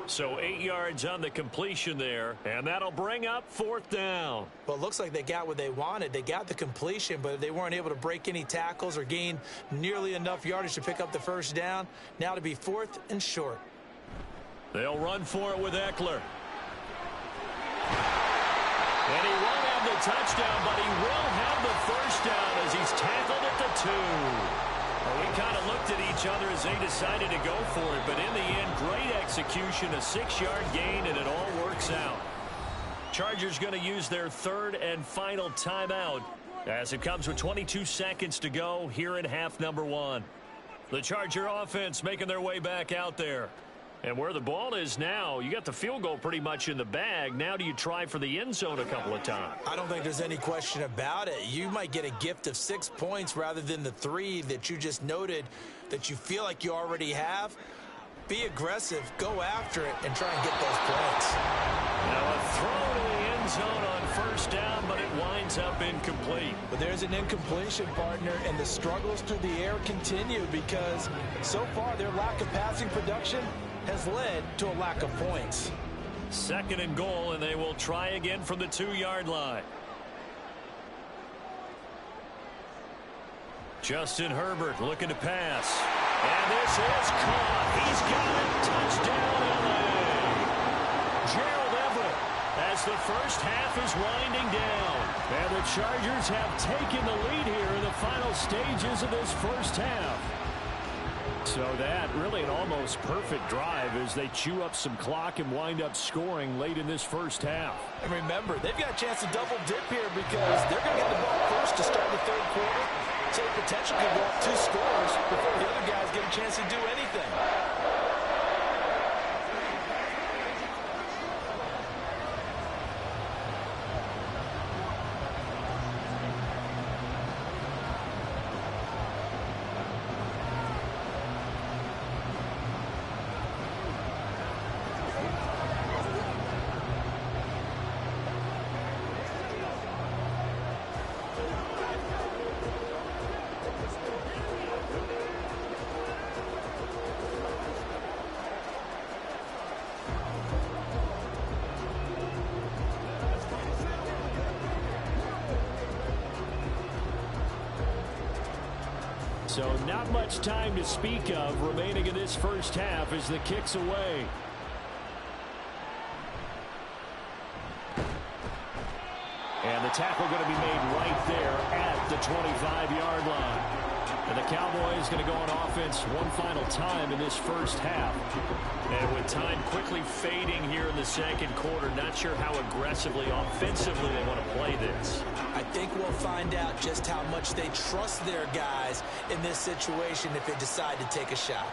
So 8 yards on the completion there, and that'll bring up 4th down. Well, it looks like they got what they wanted. They got the completion, but they weren't able to break any tackles or gain nearly enough yardage to pick up the first down. Now to be 4th and short. They'll run for it with Eckler. And he won't have the touchdown, but he will have the first down as he's tackled at the 2. Well, we kind of looked at each other as they decided to go for it, but in the end, great execution, a 6-yard gain, and it all works out. Chargers going to use their 3rd and final timeout as it comes with 22 seconds to go here in half number 1. The Charger offense making their way back out there. And where the ball is now, you got the field goal pretty much in the bag. Now do you try for the end zone a couple of times? I don't think there's any question about it. You might get a gift of 6 points rather than the 3 that you just noted that you feel like you already have. Be aggressive, go after it, and try and get those points. A throw to the end zone on first down, but it winds up incomplete. But there's an incompletion, partner, and the struggles through the air continue because so far their lack of passing production has led to a lack of points. 2nd and goal, and they will try again from the 2-yard line. Justin Herbert looking to pass. And this is caught. He's got it. Touchdown, LA. Gerald Everett as the first half is winding down. And the Chargers have taken the lead here in the final stages of this first half. So that really an almost perfect drive as they chew up some clock and wind up scoring late in this first half. And remember, they've got a chance to double dip here because they're going to get the ball first to start the 3rd quarter. So the potential could go up 2 scores before the other guys get a chance to do anything. So not much time to speak of remaining in this first half as the kick's away. And the tackle going to be made right there at the 25-yard line. And the Cowboys going to go on offense one final time in this first half. And with time quickly fading here in the 2nd quarter, not sure how aggressively, offensively they want to play this. I think we'll find out just how much they trust their guys in this situation if they decide to take a shot.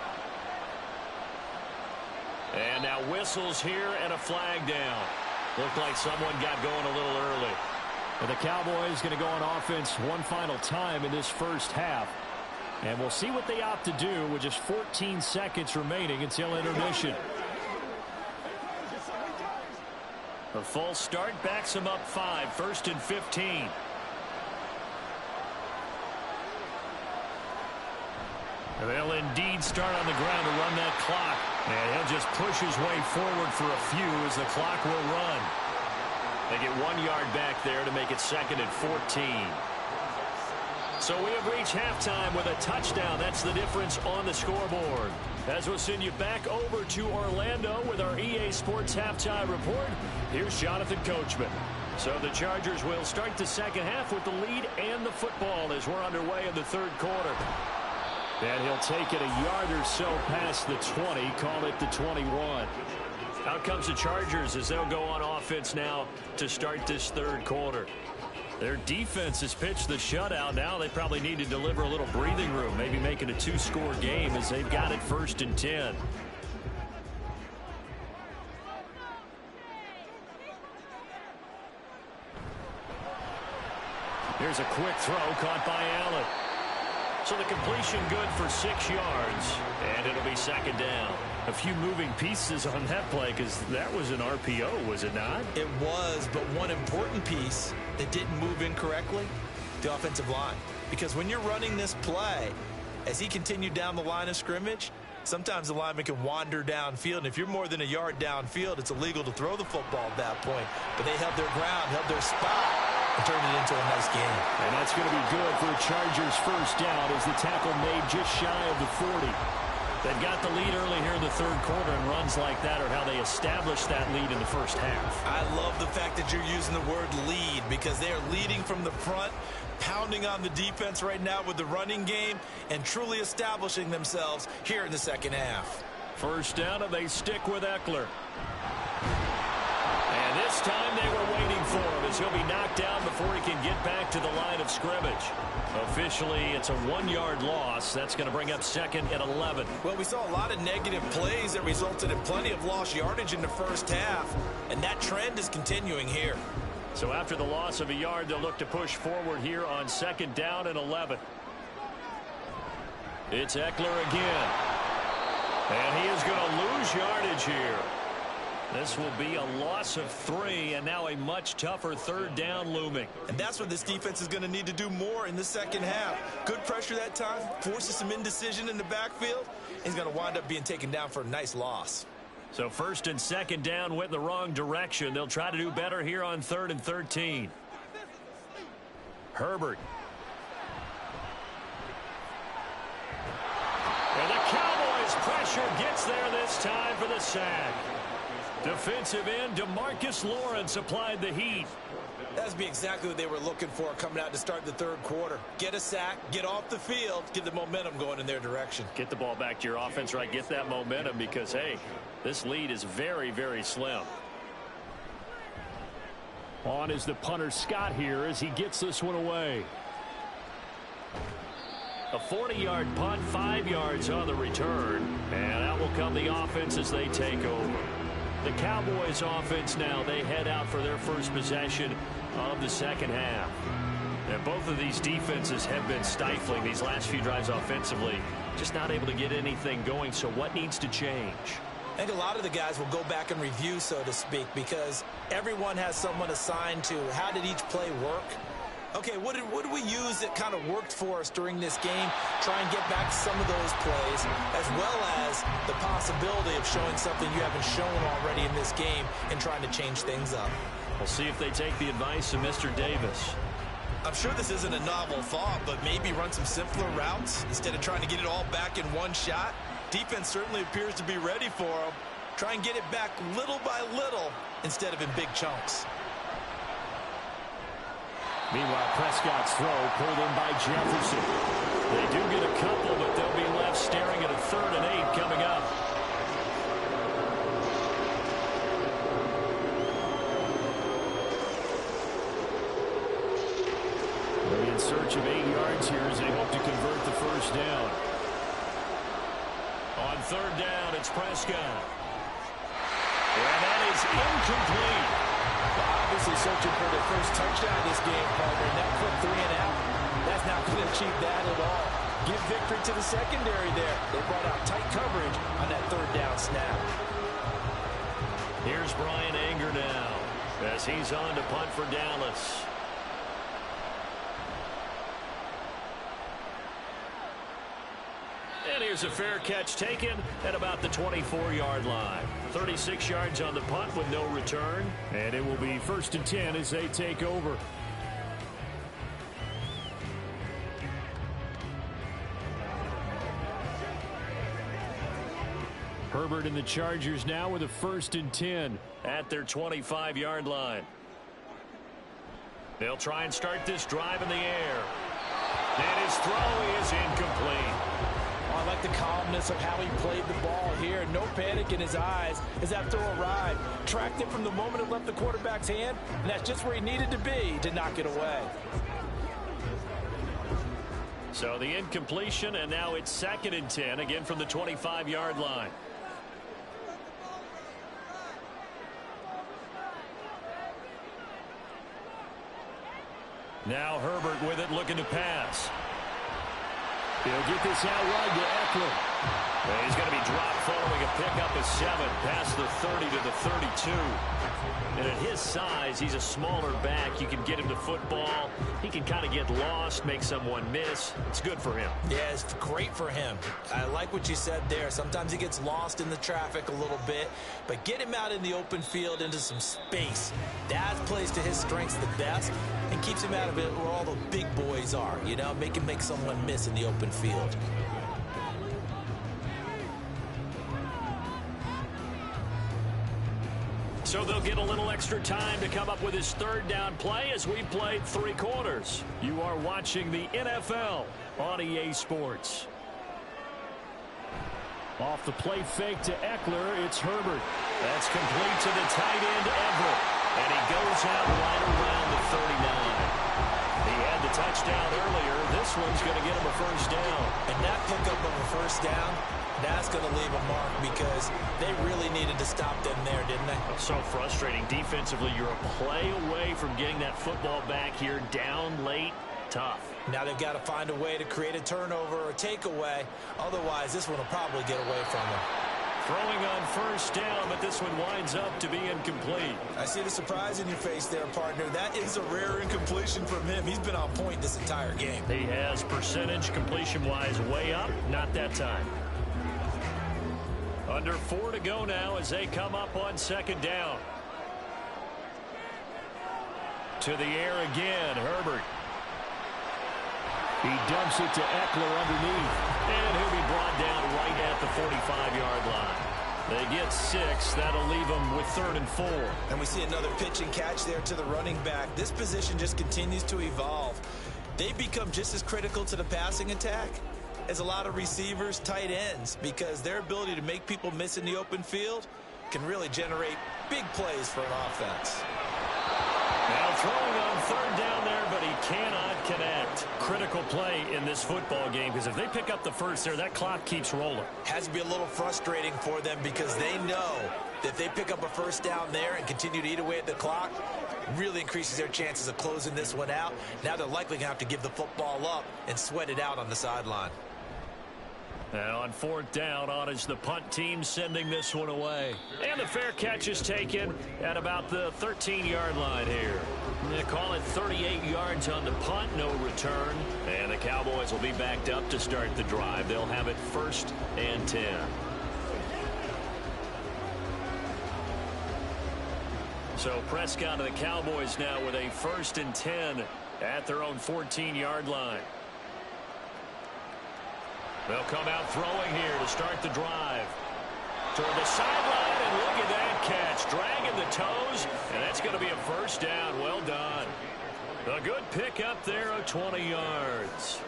And now whistles here and a flag down. Looked like someone got going a little early. And the Cowboys going to go on offense one final time in this first half. And we'll see what they opt to do with just 14 seconds remaining until intermission. A false start backs them up 5, 1st and 15. And they'll indeed start on the ground to run that clock. And he'll just push his way forward for a few as the clock will run. They get 1 yard back there to make it 2nd and 14. So we have reached halftime with a touchdown. That's the difference on the scoreboard. As we'll send you back over to Orlando with our EA Sports Halftime Report, here's Jonathan Coachman. So the Chargers will start the 2nd half with the lead and the football as we're underway in the 3rd quarter. And he'll take it a yard or so past the 20, call it the 21. Out comes the Chargers as they'll go on offense now to start this 3rd quarter. Their defense has pitched the shutout. Now they probably need to deliver a little breathing room, maybe make it a 2-score game as they've got it 1st and 10. Here's a quick throw caught by Allen. So the completion good for 6 yards, and it'll be 2nd down. A few moving pieces on that play because that was an RPO, was it not? It was, but one important piece that didn't move incorrectly, the offensive line. Because when you're running this play, as he continued down the line of scrimmage, sometimes the lineman can wander downfield, and if you're more than a yard downfield, it's illegal to throw the football at that point. But they held their ground, held their spot, and turned it into a nice game. And that's going to be good for the Chargers' first down as the tackle made just shy of the 40. They've got the lead early here in the 3rd quarter, and runs like that are how they established that lead in the first half. I love the fact that you're using the word lead because they are leading from the front, pounding on the defense right now with the running game, and truly establishing themselves here in the 2nd half. First down, and they stick with Eckler. And this time they were waiting for him as he'll be knocked down before he can get back to the line of scrimmage. Officially, it's a 1-yard loss. That's going to bring up 2nd and 11. Well, we saw a lot of negative plays that resulted in plenty of lost yardage in the first half, and that trend is continuing here. So after the loss of a yard, they'll look to push forward here on 2nd down and 11. It's Eckler again. And he is going to lose yardage here. This will be a loss of 3, and now a much tougher third down looming. And that's what this defense is going to need to do more in the second half. Good pressure that time, forces some indecision in the backfield. He's going to wind up being taken down for a nice loss. So first and second down went in the wrong direction. They'll try to do better here on 3rd and 13. Herbert. And the Cowboys pressure gets there this time for the sack. Defensive end DeMarcus Lawrence applied the heat. That'd be exactly what they were looking for coming out to start the third quarter. Get a sack, get off the field, get the momentum going in their direction. Get the ball back to your offense, right? Get that momentum because, hey, this lead is very, very slim. On is the punter Scott here as he gets this one away. A 40-yard punt, 5 yards on the return. And out will come the offense as they take over. The Cowboys offense now, they head out for their first possession of the second half. And both of these defenses have been stifling these last few drives offensively. Just not able to get anything going, so what needs to change? I think a lot of the guys will go back and review, so to speak, because everyone has someone assigned to how did each play work. Okay, what did we use that kind of worked for us during this game? Try and get back some of those plays, as well as the possibility of showing something you haven't shown already in this game and trying to change things up. We'll see if they take the advice of Mr. Davis. I'm sure this isn't a novel thought, but maybe run some simpler routes instead of trying to get it all back in one shot. Defense certainly appears to be ready for them. Try and get it back little by little instead of in big chunks. Meanwhile, Prescott's throw pulled in by Jefferson. They do get a couple, but they'll be left staring at a 3rd and 8 coming up. They're in search of 8 yards here as they hope to convert the first down. On 3rd down, it's Prescott. And that is incomplete. Obviously searching for their first touchdown this game, partner. And that quick 3 and out, that's not going to achieve that at all. Give victory to the secondary there. They brought out tight coverage on that 3rd down snap. Here's Brian Anger now as he's on to punt for Dallas. And here's a fair catch taken at about the 24-yard line. 36 yards on the punt with no return. And it will be 1st and 10 as they take over. Herbert and the Chargers now with a 1st and 10 at their 25-yard line. They'll try and start this drive in the air. And his throw is incomplete. I like the calmness of how he played the ball here. No panic in his eyes as that throw arrived. Tracked it from the moment it left the quarterback's hand, and that's just where he needed to be to knock it away. So the incompletion, and now it's 2nd and 10, again from the 25-yard line. Now Herbert with it, looking to pass. He'll get this out wide to Eckler. And he's going to be dropped following a pickup of 7 past the 30 to the 32. And at his size, he's a smaller back. You can get him to football. He can kind of get lost, make someone miss. It's good for him. Yeah, it's great for him. I like what you said there. Sometimes he gets lost in the traffic a little bit, but get him out in the open field into some space. That plays to his strengths the best and keeps him out of it where all the big boys are, you know, make him make someone miss in the open field. So they'll get a little extra time to come up with his 3rd down play as we played 3 quarters. You are watching the NFL on EA Sports. Off the play fake to Eckler, it's Herbert. That's complete to the tight end, Everett. And he goes out right around the 39. He had the touchdown earlier. This one's going to get him a 1st down. And that pickup of a 1st down, that's going to leave a mark because they really needed to stop them there, didn't they? So frustrating. Defensively, you're a play away from getting that football back here down late. Tough. Now they've got to find a way to create a turnover or a takeaway. Otherwise, this one will probably get away from them. Throwing on first down, but this one winds up to be incomplete. I see the surprise in your face there, partner. That is a rare incompletion from him. He's been on point this entire game. He has percentage completion-wise way up. Not that time. Under 4 to go now as they come up on second down. To the air again, Herbert. He dumps it to Eckler underneath. And he'll be brought down right at the 45-yard line. They get 6. That'll leave them with 3rd and 4. And we see another pitch and catch there to the running back. This position just continues to evolve. They become just as critical to the passing attack as a lot of receivers, tight ends, because their ability to make people miss in the open field can really generate big plays for an offense. Now throwing on 3rd down there, but he cannot connect. Critical play in this football game, because if they pick up the first there, that clock keeps rolling. Has to be a little frustrating for them because they know that if they pick up a first down there and continue to eat away at the clock, really increases their chances of closing this one out. Now they're likely going to have to give the football up and sweat it out on the sideline. And on 4th down, on is the punt team sending this one away. And the fair catch is taken at about the 13-yard line here. They call it 38 yards on the punt, no return. And the Cowboys will be backed up to start the drive. They'll have it 1st and 10. So Prescott of the Cowboys now with a 1st and 10 at their own 14-yard line. They'll come out throwing here to start the drive. Toward the sideline, and look at that catch. Dragging the toes, and that's going to be a 1st down. Well done. A good pick up there of 20 yards.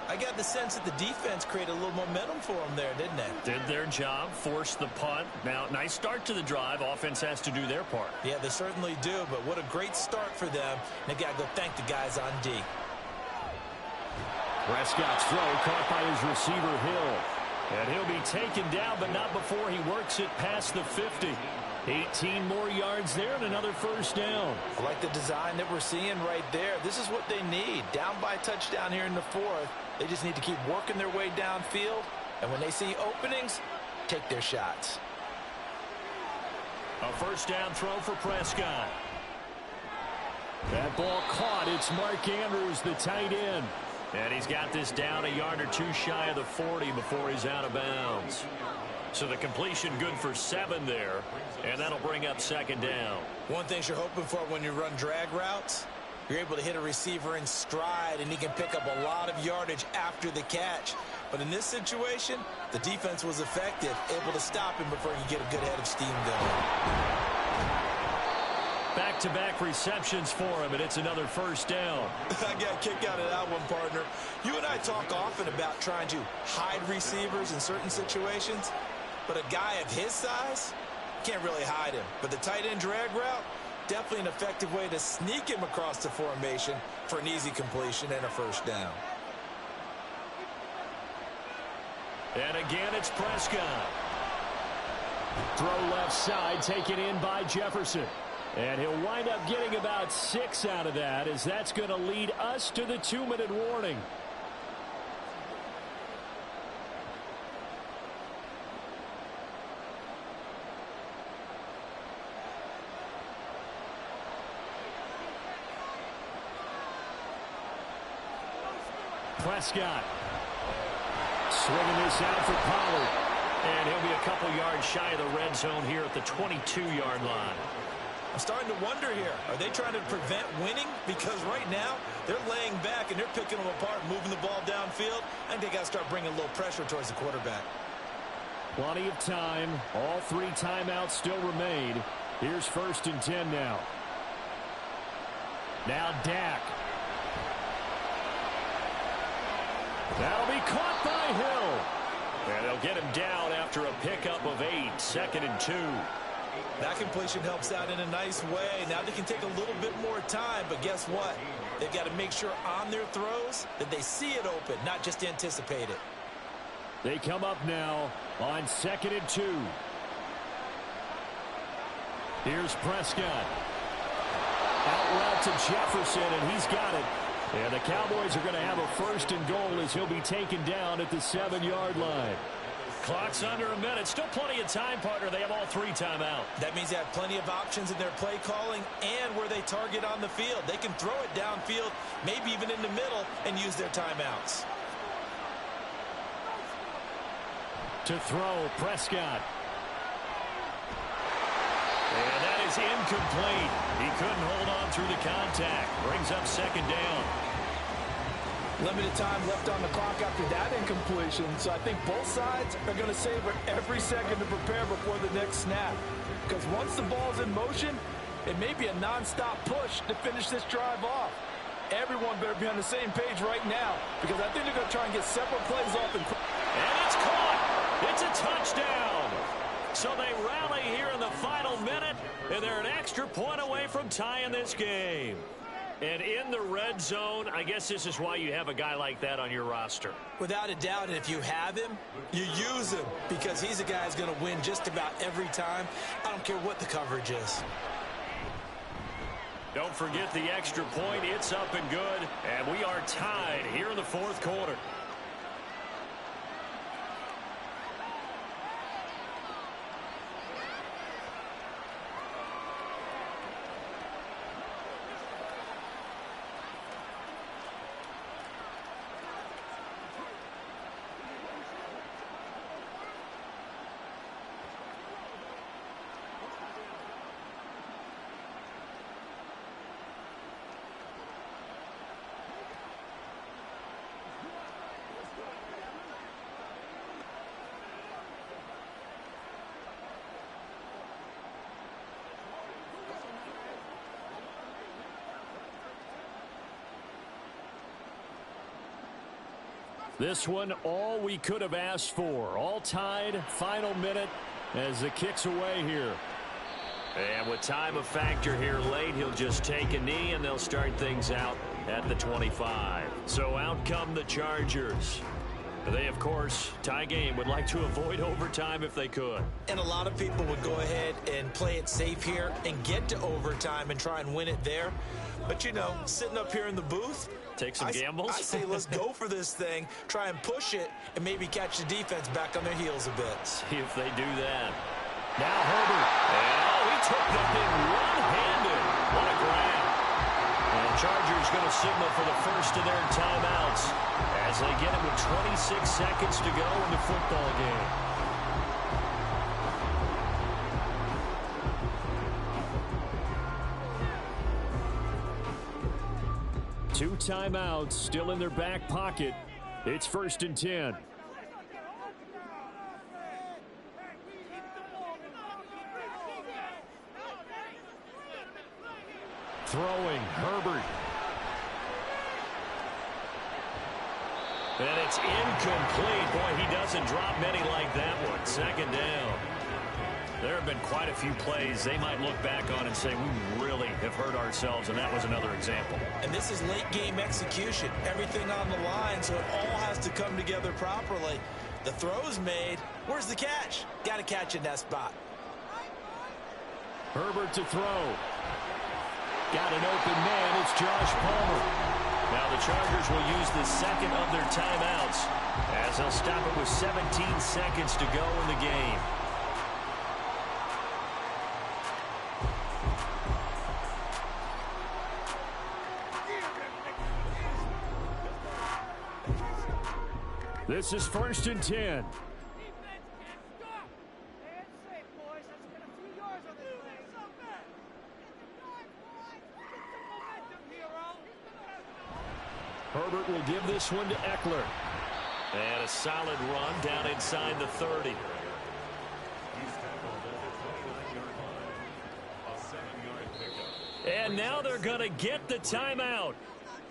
I got the sense that the defense created a little momentum for them there, didn't they? Did their job, forced the punt. Now, nice start to the drive. Offense has to do their part. Yeah, they certainly do, but what a great start for them. They've got to go thank the guys on D. Prescott's throw caught by his receiver, Hill. And he'll be taken down, but not before he works it past the 50. 18 more yards there and another 1st down. I like the design that we're seeing right there. This is what they need. Down by a touchdown here in the 4th. They just need to keep working their way downfield. And when they see openings, take their shots. A 1st down throw for Prescott. That ball caught. It's Mark Andrews, the tight end. And he's got this down a yard or 2 shy of the 40 before he's out of bounds. So the completion good for 7 there, and that'll bring up 2nd down. One thing you're hoping for when you run drag routes, you're able to hit a receiver in stride, and he can pick up a lot of yardage after the catch. But in this situation, the defense was effective, able to stop him before he could get a good head of steam going. Back-to-back receptions for him, and it's another 1st down. I got a kick out of that one, partner. You and I talk often about trying to hide receivers in certain situations, but a guy of his size can't really hide him. But the tight end drag route, definitely an effective way to sneak him across the formation for an easy completion and a 1st down. And again, it's Prescott. Throw left side, taken in by Jefferson. And he'll wind up getting about 6 out of that, as that's going to lead us to the 2-minute warning. Prescott swinging this out for Pollard. And he'll be a couple yards shy of the red zone here at the 22-yard line. I'm starting to wonder here, are they trying to prevent winning? Because right now, they're laying back and they're picking them apart, moving the ball downfield. I think they got to start bringing a little pressure towards the quarterback. Plenty of time. All 3 timeouts still remain. Here's 1st and 10 now. Now Dak. That'll be caught by Hill. And they'll get him down after a pickup of 8. 2nd and 2. That completion helps out in a nice way. Now they can take a little bit more time, but guess what? They've got to make sure on their throws that they see it open, not just anticipate it. They come up now on 2nd and 2. Here's Prescott. Out route to Jefferson, and he's got it. And the Cowboys are going to have a 1st and goal as he'll be taken down at the 7-yard line. Clock's under a minute. Still plenty of time, partner. They have all 3 timeouts. That means they have plenty of options in their play calling and where they target on the field. They can throw it downfield, maybe even in the middle, and use their timeouts. To throw, Prescott. And that is incomplete. He couldn't hold on through the contact. Brings up 2nd down. Limited time left on the clock after that incompletion, so I think both sides are going to savor every second to prepare before the next snap. Because once the ball's in motion, it may be a non-stop push to finish this drive off. Everyone better be on the same page right now, because I think they're going to try and get several plays off. And it's caught. It's a touchdown. So they rally here in the final minute, and they're an extra point away from tying this game. And in the red zone, I guess this is why you have a guy like that on your roster. Without a doubt, and if you have him, you use him, because he's a guy who's going to win just about every time. I don't care what the coverage is. Don't forget the extra point. It's up and good, and we are tied here in the 4th quarter. This one, all we could have asked for. All tied, final minute as the kick's away here. And with time a factor here late, he'll just take a knee and they'll start things out at the 25. So out come the Chargers. They, of course, tie game, would like to avoid overtime if they could. And a lot of people would go ahead and play it safe here and get to overtime and try and win it there. But, you know, sitting up here in the booth, take some gambles. I say let's go for this thing, try and push it, and maybe catch the defense back on their heels a bit. See if they do that. Now Herbert. And he took the thing one-handed. What a grab. And the Chargers going to signal for the first of their timeouts as they get it with 26 seconds to go in the football game. 2 timeouts still in their back pocket. It's 1st and 10. Throwing, Herbert. And it's incomplete. Boy, he doesn't drop many like that one. 2nd down. There have been quite a few plays they might look back on and say, we really have hurt ourselves, and that was another example. And this is late game execution. Everything on the line, so it all has to come together properly. The throw's made. Where's the catch? Got to catch in that spot. Herbert to throw. Got an open man. It's Josh Palmer. Now the Chargers will use the 2nd of their timeouts as they'll stop it with 17 seconds to go in the game. This is 1st and 10. Herbert will give this one to Eckler. And a solid run down inside the 30. And now they're going to get the timeout.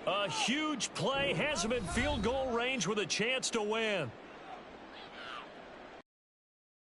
A huge play has him in field goal range with a chance to win.